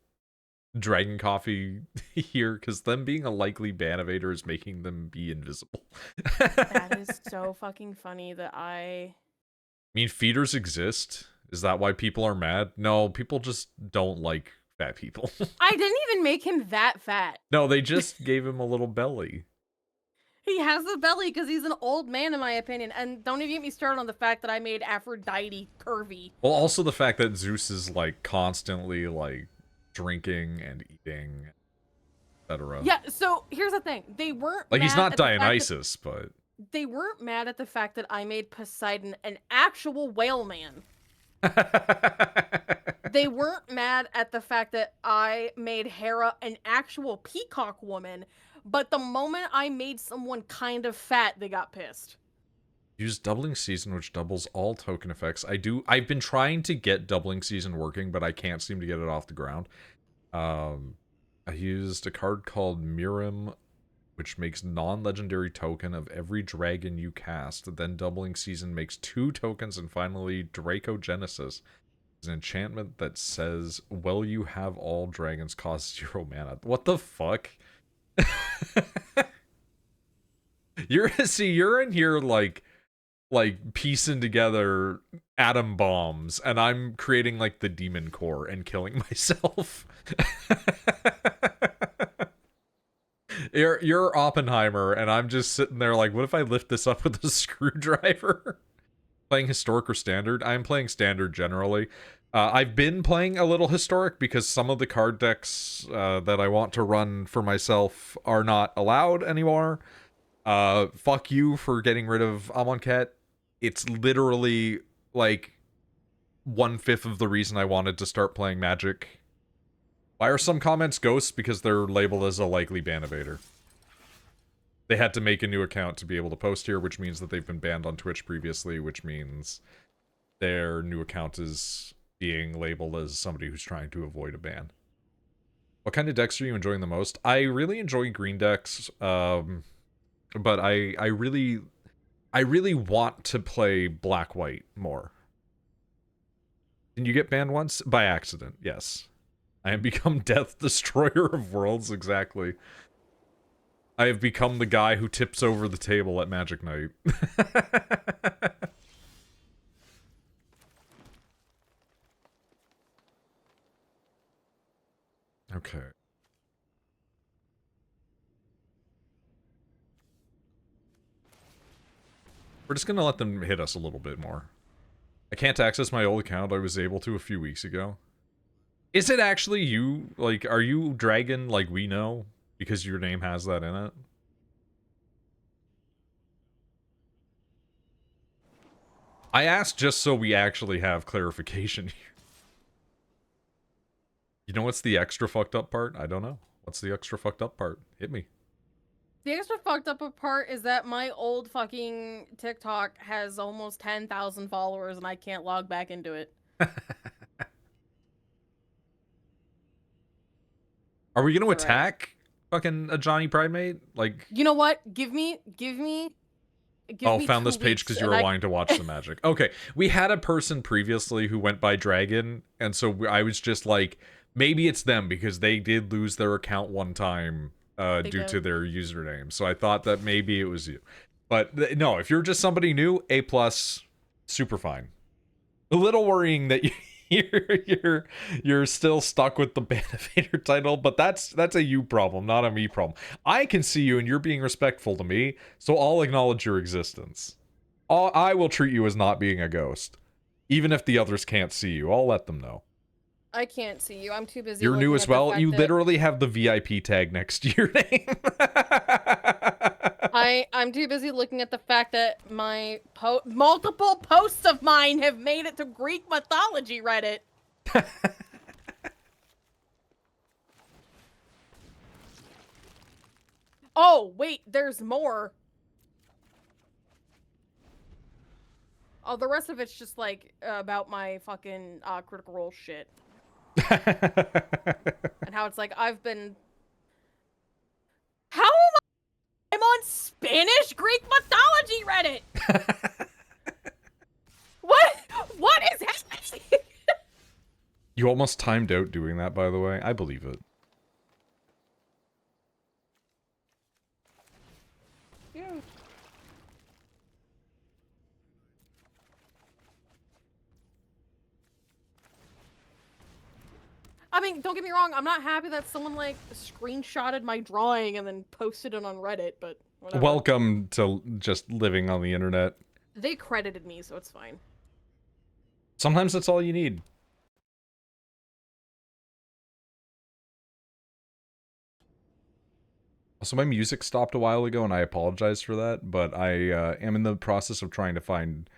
Dragon Coffee here? Because them being a likely ban evader is making them be invisible. That is so fucking funny that I mean, feeders exist. Is that why people are mad? No, people just don't like fat people. I didn't even make him that fat. No, they just gave him a little belly. He has a belly because he's an old man, in my opinion. And don't even get me started on the fact that I made Aphrodite curvy. Well, also the fact that Zeus is, like, constantly, like, drinking and eating. etc. Yeah, so here's the thing. They weren't Like, he's mad not at the fact that- Dionysus, but... They weren't mad at the fact that I made Poseidon an actual whale man. They weren't mad at the fact that I made Hera an actual peacock woman, but the moment I made someone kind of fat, they got pissed. Use doubling season, which doubles all token effects. I've been trying to get doubling season working, but I can't seem to get it off the ground. I used a card called Mirim, which makes non-legendary token of every dragon you cast. Then doubling season makes 2 tokens, and finally Dracogenesis is an enchantment that says, "Well, you have all dragons cost 0 mana." What the fuck? You're in here like piecing together atom bombs, and I'm creating like the demon core and killing myself. You're Oppenheimer, and I'm just sitting there like, what if I lift this up with a screwdriver? Playing Historic or Standard? I'm playing Standard generally. I've been playing a little Historic because some of the card decks that I want to run for myself are not allowed anymore. Fuck you for getting rid of Amonkhet. It's literally like 1/5 of the reason I wanted to start playing Magic. Why are some comments ghosts? Because they're labeled as a likely ban evader. They had to make a new account to be able to post here, which means that they've been banned on Twitch previously, which means their new account is being labeled as somebody who's trying to avoid a ban. What kind of decks are you enjoying the most? I really enjoy green decks, but I really want to play black-white more. Did you get banned once? By accident, yes. I have become Death Destroyer of Worlds, exactly. I have become the guy who tips over the table at Magic Night. Okay. We're just gonna let them hit us a little bit more. I can't access my old account. I was able to a few weeks ago. Is it actually you? Like, are you Dragon like we know? Because your name has that in it? I asked just so we actually have clarification here. You know what's the extra fucked up part? I don't know. What's the extra fucked up part? Hit me. The extra fucked up part is that my old fucking TikTok has almost 10,000 followers and I can't log back into it. Are we gonna attack fucking a Johnny Pridemate? Like, you know what? Give me found this page because you were wanting to watch the Magic. Okay, we had a person previously who went by Dragon, and so I was just like, maybe it's them because they did lose their account one time due to their username. So I thought that maybe it was you. But no, if you're just somebody new, A+, super fine. A little worrying that you're still stuck with the Banifator title, but that's a you problem, not a me problem. I can see you and you're being respectful to me, so I'll acknowledge your existence. I will treat you as not being a ghost. Even if the others can't see you, I'll let them know. I can't see you. I'm too busy. You're new as well. You literally have the VIP tag next to your name. I'm too busy looking at the fact that my multiple posts of mine have made it to Greek mythology Reddit. Oh, wait, there's more. Oh, the rest of it's just like about my fucking Critical Role shit. And how it's like I've been. How am I'm on Spanish Greek mythology Reddit. What is happening? You almost timed out doing that, by the way. I believe it. Yeah. I mean, don't get me wrong, I'm not happy that someone, like, screenshotted my drawing and then posted it on Reddit, but whatever. Welcome to just living on the internet. They credited me, so it's fine. Sometimes that's all you need. Also, my music stopped a while ago, and I apologize for that, but I am in the process of trying to find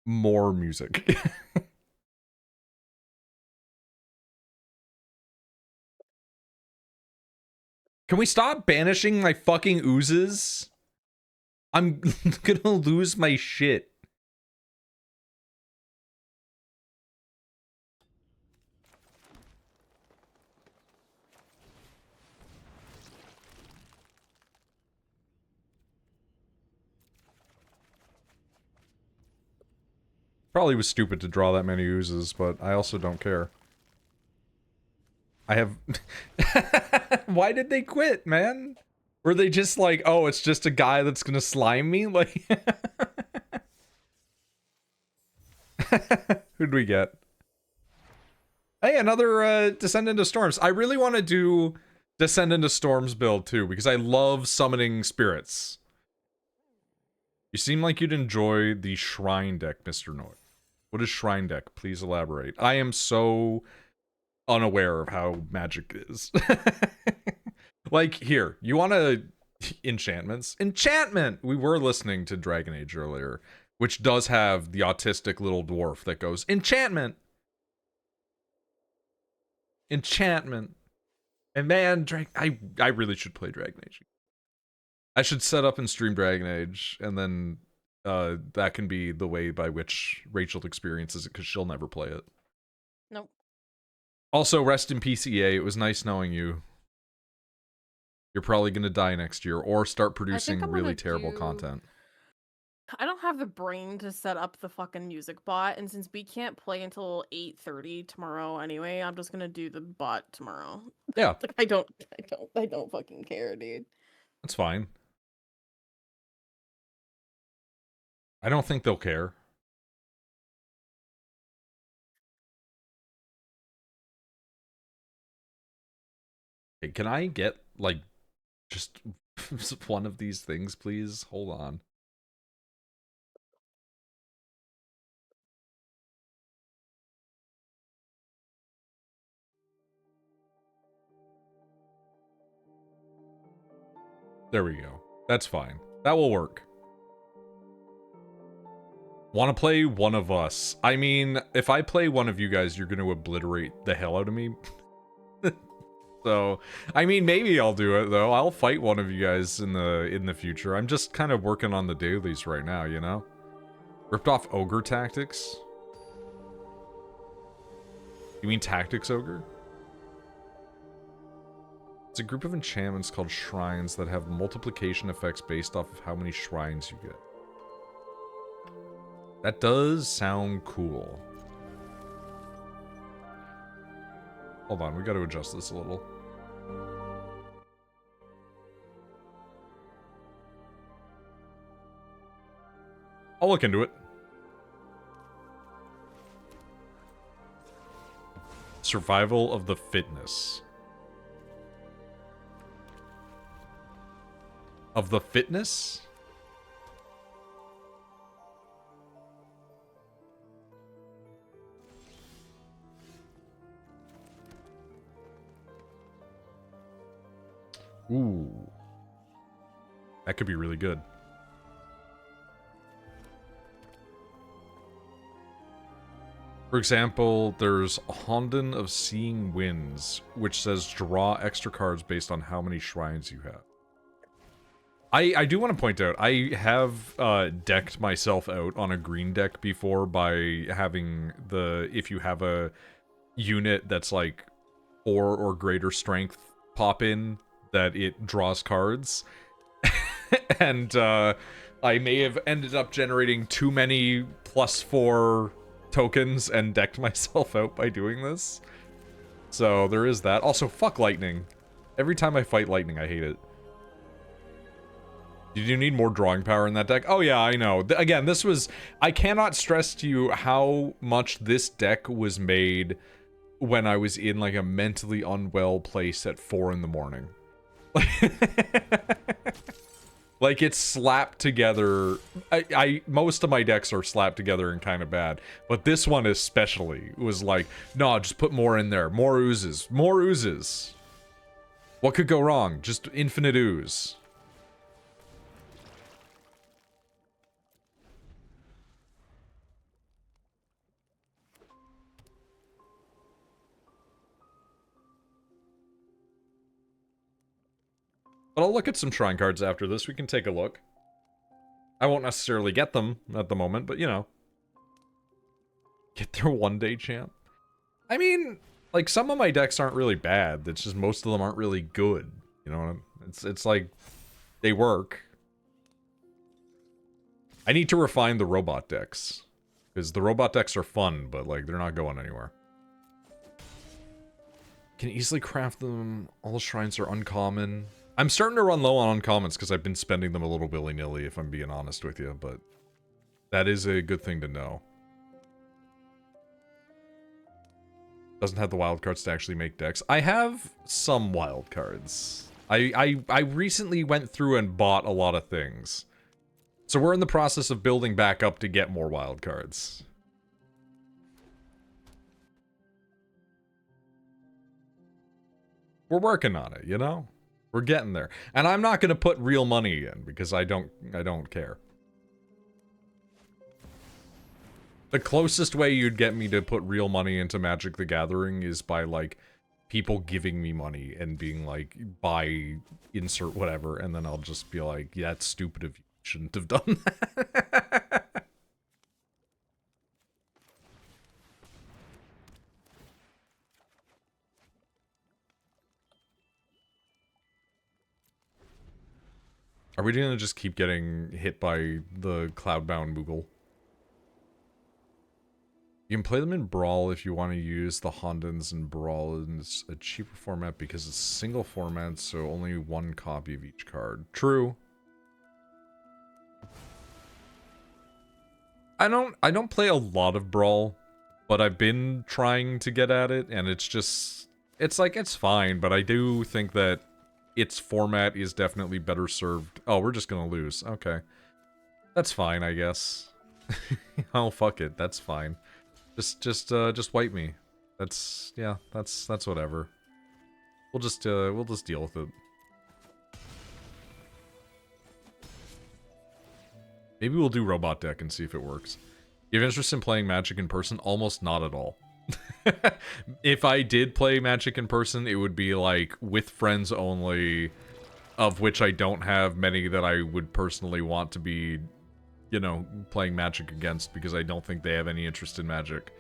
more music. Can we stop banishing my fucking oozes? I'm gonna lose my shit. Probably was stupid to draw that many oozes, but I also don't care. I have... Why did they quit, man? Were they just like, oh, it's just a guy that's gonna slime me? Like... Who'd we get? Hey, another Descend into Storms. I really want to do Descend into Storms build too, because I love summoning spirits. You seem like you'd enjoy the Shrine deck, Mr. Noid. What is Shrine deck? Please elaborate. I am so unaware of how magic is. Like, here, you want to... Enchantments? Enchantment! We were listening to Dragon Age earlier, which does have the autistic little dwarf that goes, Enchantment! Enchantment. And man, I really should play Dragon Age. I should set up and stream Dragon Age, and then that can be the way by which Rachel experiences it, because she'll never play it. Nope. Also, rest in peace, EA. It was nice knowing you. You're probably gonna die next year, or start producing really terrible content. I don't have the brain to set up the fucking music bot, and since we can't play until 8:30 tomorrow anyway, I'm just gonna do the bot tomorrow. Yeah. Like, I don't fucking care, dude. That's fine. I don't think they'll care. Hey, can I get, like, just one of these things, please? Hold on. There we go. That's fine. That will work. Want to play one of us? I mean, if I play one of you guys, you're going to obliterate the hell out of me. So, I mean, maybe I'll do it, though. I'll fight one of you guys in the future. I'm just kind of working on the dailies right now, you know? Ripped off Ogre Tactics? You mean Tactics Ogre? It's a group of enchantments called shrines that have multiplication effects based off of how many shrines you get. That does sound cool. Hold on, we gotta adjust this a little. I'll look into it. Survival of the fitness. Of the fitness? Ooh. That could be really good. For example, there's Honden of Seeing Winds, which says draw extra cards based on how many shrines you have. I do want to point out, I have decked myself out on a green deck before by having the, if you have a unit that's like 4 or greater strength pop in, that it draws cards. And I may have ended up generating too many +4 tokens and decked myself out by doing this. So there is that. Also, fuck lightning. Every time I fight lightning, I hate it. You do need more drawing power in that deck. Oh yeah, I know. Again, this was... I cannot stress to you how much this deck was made when I was in like a mentally unwell place at 4 in the morning. Like, it's slapped together. Most of my decks are slapped together and kind of bad, but this one especially was like, no, just put more in there. More oozes. More oozes. What could go wrong? Just infinite ooze. But I'll look at some shrine cards after this. We can take a look. I won't necessarily get them at the moment, but you know. Get their one-day champ. I mean, like, some of my decks aren't really bad. It's just most of them aren't really good. You know, it's like, they work. I need to refine the robot decks. Because the robot decks are fun, but, like, they're not going anywhere. Can easily craft them. All shrines are uncommon. I'm starting to run low on uncommons because I've been spending them a little willy-nilly, if I'm being honest with you, but that is a good thing to know. Doesn't have the wildcards to actually make decks. I have some wildcards. I recently went through and bought a lot of things. So we're in the process of building back up to get more wildcards. We're working on it, you know? We're getting there. And I'm not going to put real money in because I don't care. The closest way you'd get me to put real money into Magic the Gathering is by, like, people giving me money and being like, buy, insert whatever, and then I'll just be like, yeah, that's stupid of you. Shouldn't have done that. Are we gonna just keep getting hit by the Cloudbound Moogle? You can play them in Brawl if you want to use the Hondens in Brawl, and it's a cheaper format because it's single format, so only one copy of each card. True. I don't play a lot of Brawl, but I've been trying to get at it, and it's just, it's like, it's fine, but I do think that its format is definitely better served. Oh, we're just gonna lose. Okay. That's fine, I guess. Oh, fuck it. That's fine. Just wipe me. That's, yeah, that's whatever. We'll just deal with it. Maybe we'll do Robot Deck and see if it works. You have interest in playing Magic in person? Almost not at all. If I did play Magic in person, it would be like with friends only, of which I don't have many that I would personally want to be, you know, playing Magic against because I don't think they have any interest in Magic.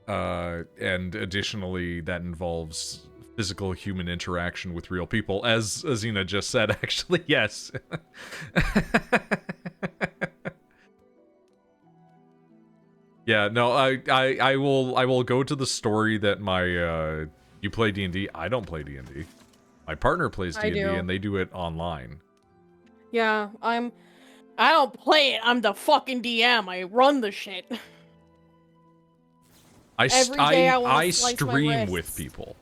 And additionally, that involves physical human interaction with real people, as Azina just said, actually, yes. Yeah, no, I will go to the story that my you play D&D. I don't play D&D. My partner plays D&D and they do it online. Yeah, I don't play it. I'm the fucking DM. I run the shit. I stream with people.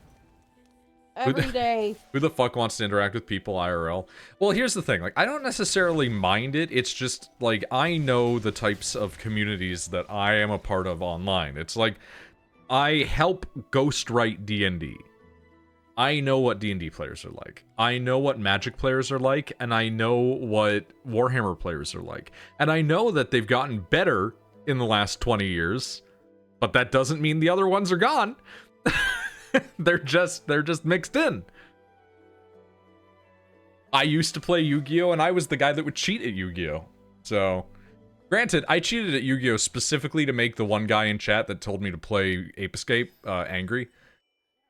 Every day. Who the fuck wants to interact with people IRL? Well, here's the thing. Like, I don't necessarily mind it. It's just, like, I know the types of communities that I am a part of online. It's like, I help ghostwrite D&D. I know what D&D players are like. I know what Magic players are like, and I know what Warhammer players are like. And I know that they've gotten better in the last 20 years, but that doesn't mean the other ones are gone. They're just mixed in. I used to play Yu-Gi-Oh! And I was the guy that would cheat at Yu-Gi-Oh! So, granted, I cheated at Yu-Gi-Oh! Specifically to make the one guy in chat that told me to play Ape Escape angry.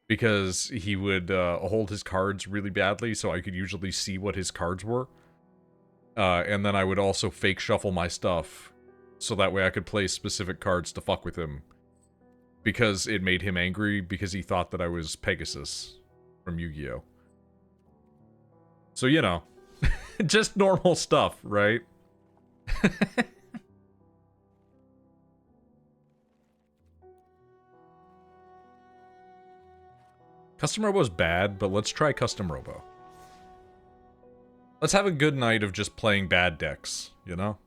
Because he would hold his cards really badly, so I could usually see what his cards were. And then I would also fake shuffle my stuff, so that way I could play specific cards to fuck with him. Because it made him angry, because he thought that I was Pegasus from Yu-Gi-Oh! So, you know, just normal stuff, right? Custom Robo is bad, but let's try Custom Robo. Let's have a good night of just playing bad decks, you know?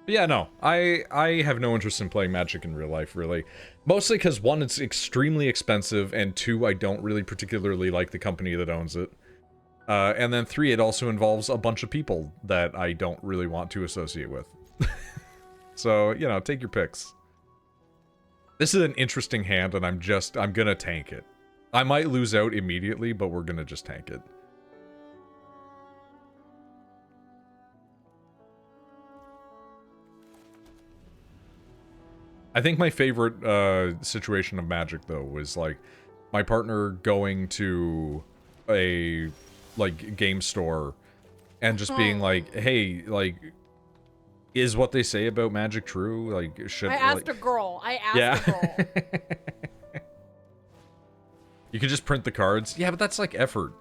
But yeah, no, I have no interest in playing Magic in real life, really. Mostly because, one, it's extremely expensive, and two, I don't really particularly like the company that owns it. And then three, it also involves a bunch of people that I don't really want to associate with. So, you know, take your picks. This is an interesting hand, and I'm gonna tank it. I might lose out immediately, but we're gonna just tank it. I think my favorite situation of Magic, though, was, like, my partner going to a, like, game store and just being like, hey, like, is what they say about Magic true? Like, should... I asked a girl. I asked a girl. You could just print the cards. Yeah, but that's, like, effort.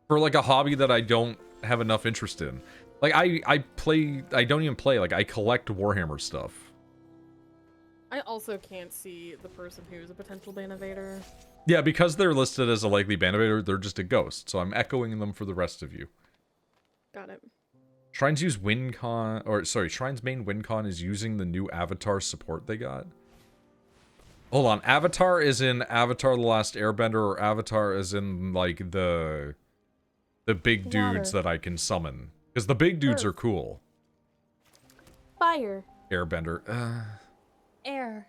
For, like, a hobby that I don't have enough interest in. Like, I don't even play, like, I collect Warhammer stuff. I also can't see the person who's a potential ban evader. Yeah, because they're listed as a likely ban evader, they're just a ghost, so I'm echoing them for the rest of you. Got it. Shrine's use WinCon, or sorry, Shrine's main WinCon is using the new Avatar support they got. Hold on, Avatar is in Avatar: The Last Airbender, or Avatar is in, like, the big dudes that I can summon. Because the big dudes are cool. Fire. Airbender. Air.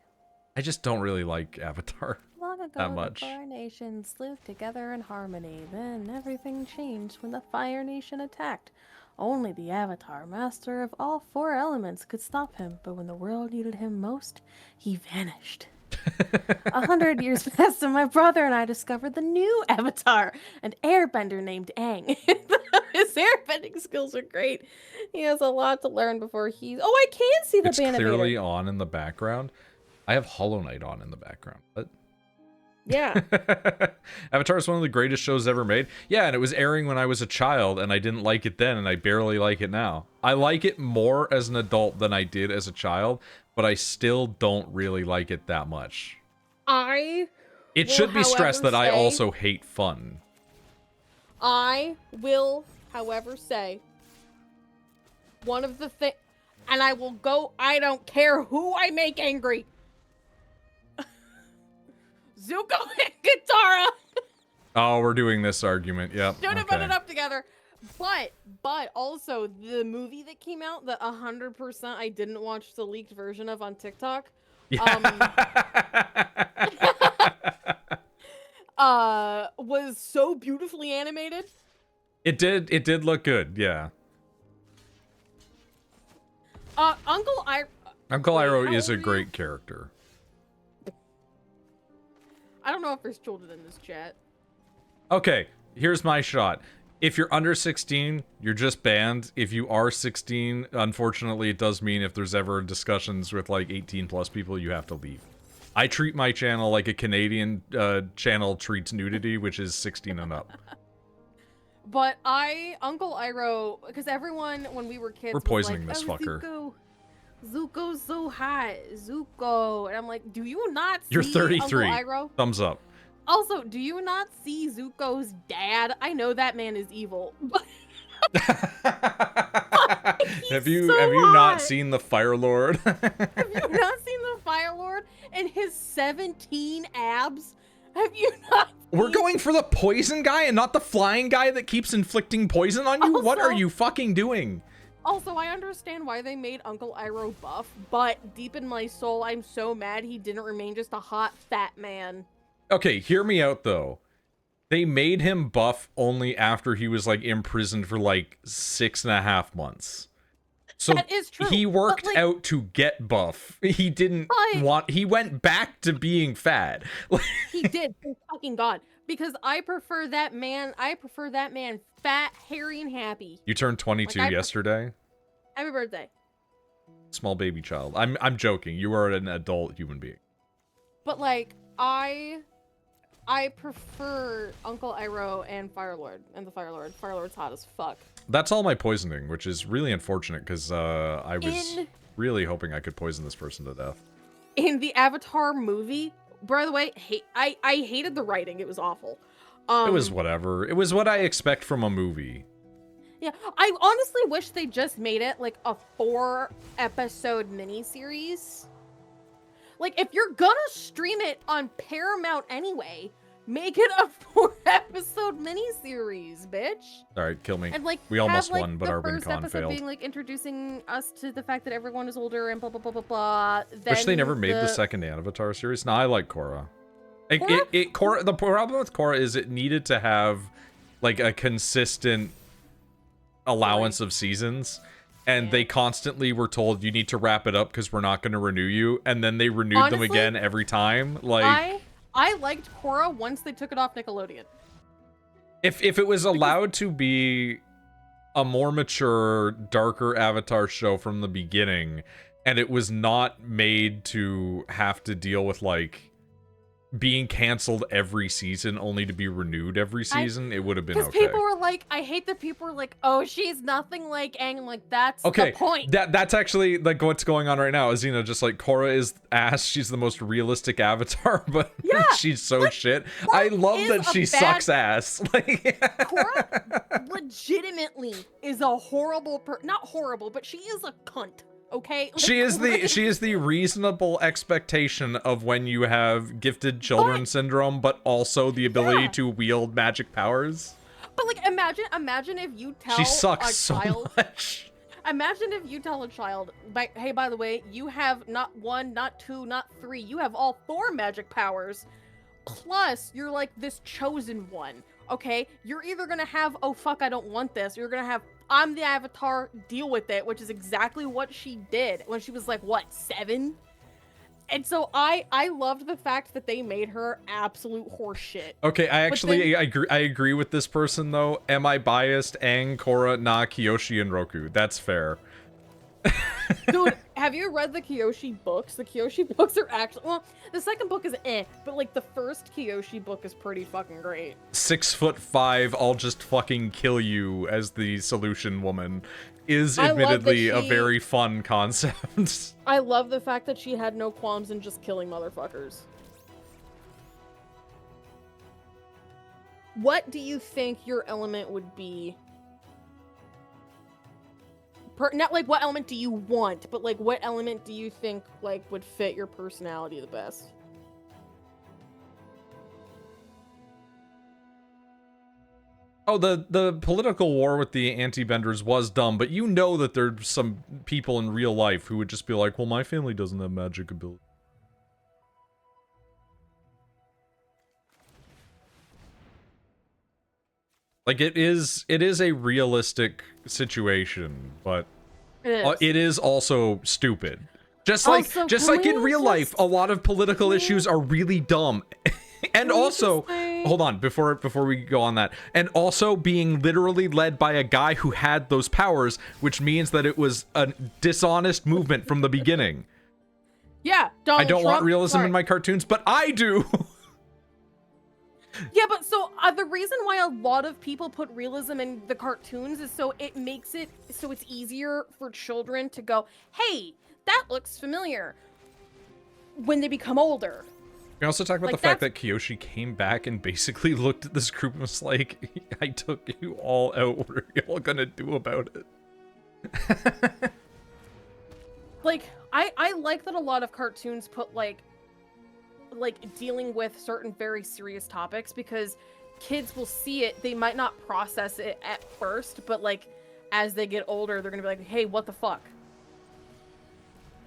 I just don't really like Avatar Long ago, that much. the Fire Nations lived together in harmony. Then everything changed when the Fire Nation attacked. Only the Avatar, master of all 4 elements, could stop him. But when the world needed him most, he vanished. 100 years passed and my brother and I discovered the new Avatar, an airbender named Aang. His airbending skills are great. He has a lot to learn before he's... Oh, I can see the ban It's clearly evader. on in the background. I have Hollow Knight on in the background. But Yeah. Avatar is one of the greatest shows ever made. Yeah, and it was airing when I was a child, and I didn't like it then, and I barely like it now. I like it more as an adult than I did as a child, but I still don't really like it that much. It should be stressed that I also hate fun. I will, however, say one of the things, and I will go, I don't care who I make angry. Zuko and Katara. Oh, we're doing this argument. Yep. Should have put it up together. But also the movie that came out that 100% I didn't watch the leaked version of on TikTok. Was so beautifully animated. It did look good, yeah. Uncle Iroh is a great character. I don't know if there's children in this chat. Okay, here's my shot. If you're under 16, you're just banned. If you are 16, unfortunately, it does mean if there's ever discussions with, like, 18 plus people, you have to leave. I treat my channel like a Canadian channel treats nudity, which is 16 and up. But Uncle Iroh, because everyone, when we were kids, We're poisoning was like, this fucker. Zuko's so hot. Zuko. And I'm like, do you not see You're 33. Uncle Iroh? Thumbs up. Also, do you not see Zuko's dad? I know that man is evil, but have you so not hot. seen the Fire Lord? Have you not seen the Fire Lord and his 17 abs? Have you not We're going for the poison guy and not the flying guy that keeps inflicting poison on you? What are you fucking doing? Also, I understand why they made Uncle Iroh buff, but deep in my soul, I'm so mad he didn't remain just a hot, fat man. Okay, hear me out, though. They made him buff only after he was, like, imprisoned for, like, 6.5 months. So that is true. He worked out to get buff. He didn't he went back to being fat. He did. Thank fucking God. Because I prefer that man fat, hairy, and happy. You turned 22 yesterday? Happy birthday. Small baby child. I'm joking. You are an adult human being. But, like, I prefer Uncle Iroh and Firelord, and the Firelord. Firelord's hot as fuck. That's all my poisoning, which is really unfortunate, because I was really hoping I could poison this person to death. In the Avatar movie, by the way, I hated the writing. It was awful. It was whatever. It was what I expect from a movie. Yeah, I honestly wish they just made it like a 4-episode miniseries. Like, if you're gonna stream it on Paramount anyway, make it a 4-episode miniseries, bitch. Alright, kill me. And like, We almost have, like, won, but the our win first con episode failed. being like introducing us to the fact that everyone is older and blah blah blah blah blah. Then Wish they never made the second Avatar series. No, I like Korra. Korra? Korra. The problem with Korra is it needed to have like a consistent allowance of seasons, and they constantly were told you need to wrap it up because we're not going to renew you, and then they renewed them again every time. Like I liked Korra once they took it off Nickelodeon. if it was allowed to be a more mature, darker Avatar show from the beginning, and it was not made to have to deal with like being canceled every season only to be renewed every season, it would have been okay. Because people were like, I hate that people were like, oh, she's nothing like Aang. I'm like, that's the point. That's actually like what's going on right now. Is, you know, just like Korra is ass. She's the most realistic Avatar, but she's so shit. I love that she sucks ass. Like, Korra legitimately is a horrible not horrible, but she is a cunt. Okay, like, she is the reasonable expectation of when you have gifted children syndrome, but also the ability to wield magic powers. But like, imagine if you tell she sucks a so child, much. Imagine if you tell a child, hey, by the way, you have not 1, not 2, not 3, you have all 4 magic powers, plus you're like this chosen one. Okay, you're either gonna have, oh fuck, I don't want this, or you're gonna have, I'm the Avatar, deal with it, which is exactly what she did when she was like, what, 7? And so I loved the fact that they made her absolute horseshit. Okay, I agree with this person though. Am I biased? Aang, Korra, Kyoshi, and Roku. That's fair. Dude, have you read the Kyoshi books? The Kyoshi books are actually, well, the second book is but like the first Kyoshi book is pretty fucking great. 6'5", I'll just fucking kill you as the solution woman is admittedly a very fun concept. I love the fact that she had no qualms in just killing motherfuckers. What do you think your element would be? Not like what element do you want, but like what element do you think like would fit your personality the best? Oh, the political war with the anti-benders was dumb, but you know that there's some people in real life who would just be like, well, my family doesn't have magic ability. Like, it is a realistic situation, but it is also stupid. Just like in real life, a lot of political issues are really dumb. And also, hold on, before we go on that, and also being literally led by a guy who had those powers, which means that it was a dishonest movement from the beginning. Yeah, I don't want realism in my cartoons, but I do. Yeah, but so the reason why a lot of people put realism in the cartoons is so it makes it so it's easier for children to go, hey, that looks familiar when they become older. We also talk about the fact that Kyoshi came back and basically looked at this group and was like, I took you all out. What are y'all gonna do about it? Like, I like that a lot of cartoons put like dealing with certain very serious topics, because kids will see it, they might not process it at first, but like as they get older, they're gonna be like, hey, what the fuck?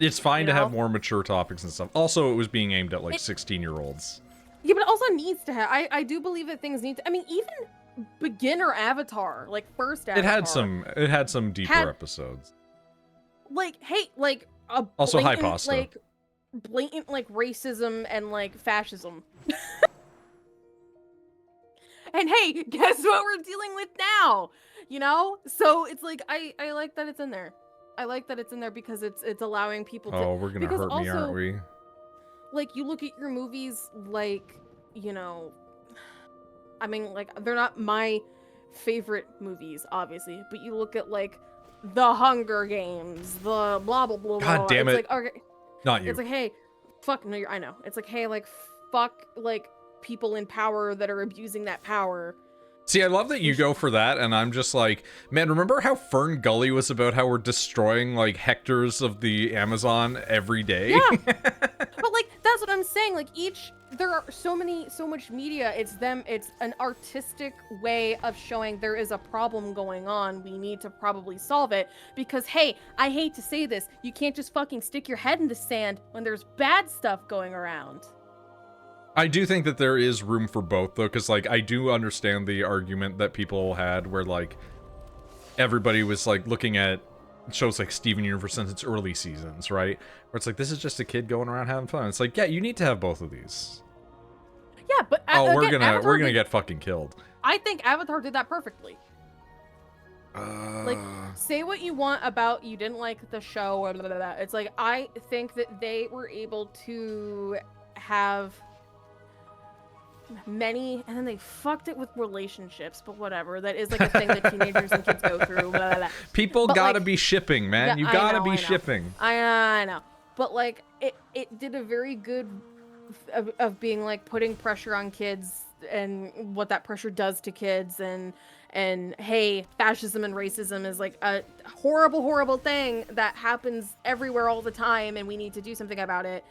It's fine to have more mature topics and stuff. Also, it was being aimed at like 16-year-olds. Yeah, but it also needs to have, I do believe that things need to, I mean, even beginner Avatar, like first Avatar. It had some deeper episodes. Like, hey, like a also high pasta. Like blatant like racism and like fascism. And hey, guess what we're dealing with now? You know? So it's like I like that it's in there. I like that it's in there because it's allowing people to. Oh, we're gonna hurt me, aren't we? Like, you look at your movies, like, you know, I mean, like, they're not my favorite movies, obviously, but you look at like The Hunger Games, the blah blah blah. God damn it! It's like, okay, not you. It's like, hey, fuck no, I know. It's like, hey, like, fuck, like people in power that are abusing that power. See, I love that you go for that, and I'm just like, man, remember how Fern Gully was about how we're destroying, like, hectares of the Amazon every day? Yeah. But, like, that's what I'm saying. Like, there are so much media. It's an artistic way of showing there is a problem going on. We need to probably solve it. Because, hey, I hate to say this, you can't just fucking stick your head in the sand when there's bad stuff going around. I do think that there is room for both, though, because, like, I do understand the argument that people had where, like, everybody was, like, looking at shows like Steven Universe since its early seasons, right? Where it's like, this is just a kid going around having fun. It's like, yeah, you need to have both of these. Yeah, but Oh, we're again, gonna get fucking killed. I think Avatar did that perfectly. Like, say what you want about you didn't like the show or blah, blah, blah. It's like, I think that they were able to have many, and then they fucked it with relationships, but whatever. That is like a thing that teenagers and kids go through. Blah, blah, blah. People but gotta like, be shipping, man. yeah, You gotta be I know. shipping. I know. But like, it did a very good of being like putting pressure on kids and what that pressure does to kids, and hey, fascism and racism is like a horrible thing that happens everywhere all the time, and we need to do something about it.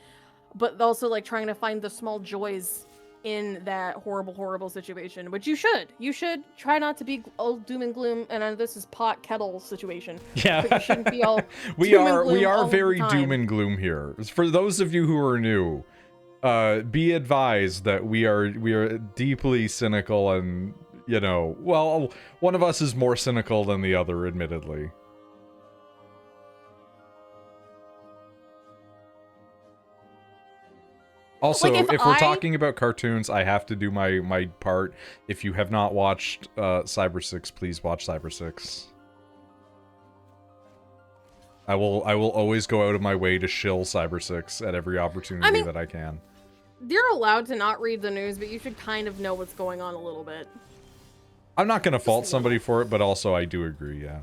But also like trying to find the small joys in that horrible situation, which you should try not to be all doom and gloom. And this is pot kettle situation. Yeah, but you shouldn't be all we are very doom and gloom here. For those of you who are new, be advised that we are deeply cynical, and you know, well, one of us is more cynical than the other, admittedly. Also, like if we're talking about cartoons, I have to do my part. If you have not watched Cyber 6, please watch Cyber 6. I will always go out of my way to shill Cyber 6 at every opportunity that I can. You're allowed to not read the news, but you should kind of know what's going on a little bit. I'm not gonna fault somebody for it, but also I do agree, yeah.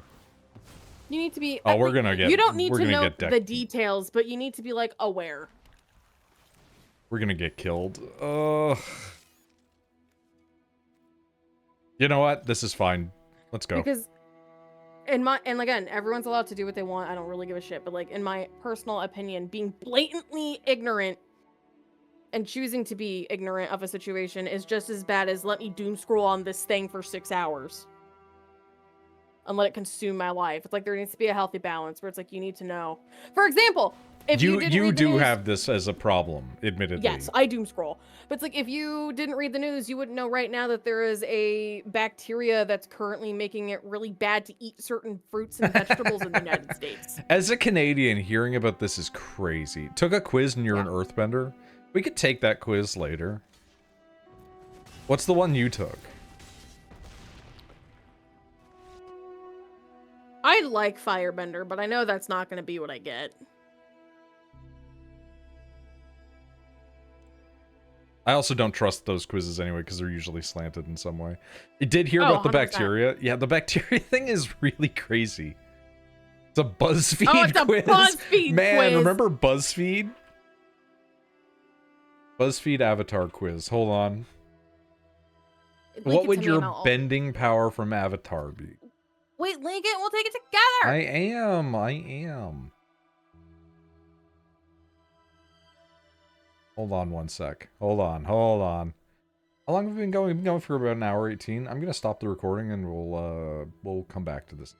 You need to be... Oh, we're gonna get... You don't need to know the details, but you need to be, like, aware. We're gonna get killed. You know what? This is fine. Let's go. Because and again, everyone's allowed to do what they want. I don't really give a shit. But like, in my personal opinion, being blatantly ignorant and choosing to be ignorant of a situation is just as bad as let me doom scroll on this thing for 6 hours and let it consume my life. It's like there needs to be a healthy balance where it's like you need to know. For example, if you do have this as a problem, admittedly. Yes, I doom scroll. But it's like if you didn't read the news, you wouldn't know right now that there is a bacteria that's currently making it really bad to eat certain fruits and vegetables in the United States. As a Canadian, hearing about this is crazy. Took a quiz and you're an earthbender? We could take that quiz later. What's the one you took? I like firebender, but I know that's not going to be what I get. I also don't trust those quizzes anyway, because they're usually slanted in some way. I did hear about the 100%. bacteria. Yeah, the bacteria thing is really crazy. It's a BuzzFeed Oh, it's a quiz. BuzzFeed Man, quiz. remember BuzzFeed? BuzzFeed Avatar quiz. Hold on. What would your bending power from Avatar be? Wait, link it. We'll take it together. I am. Hold on one sec. Hold on. How long have we been going? We've been going for about an hour 18. I'm gonna stop the recording and we'll come back to this.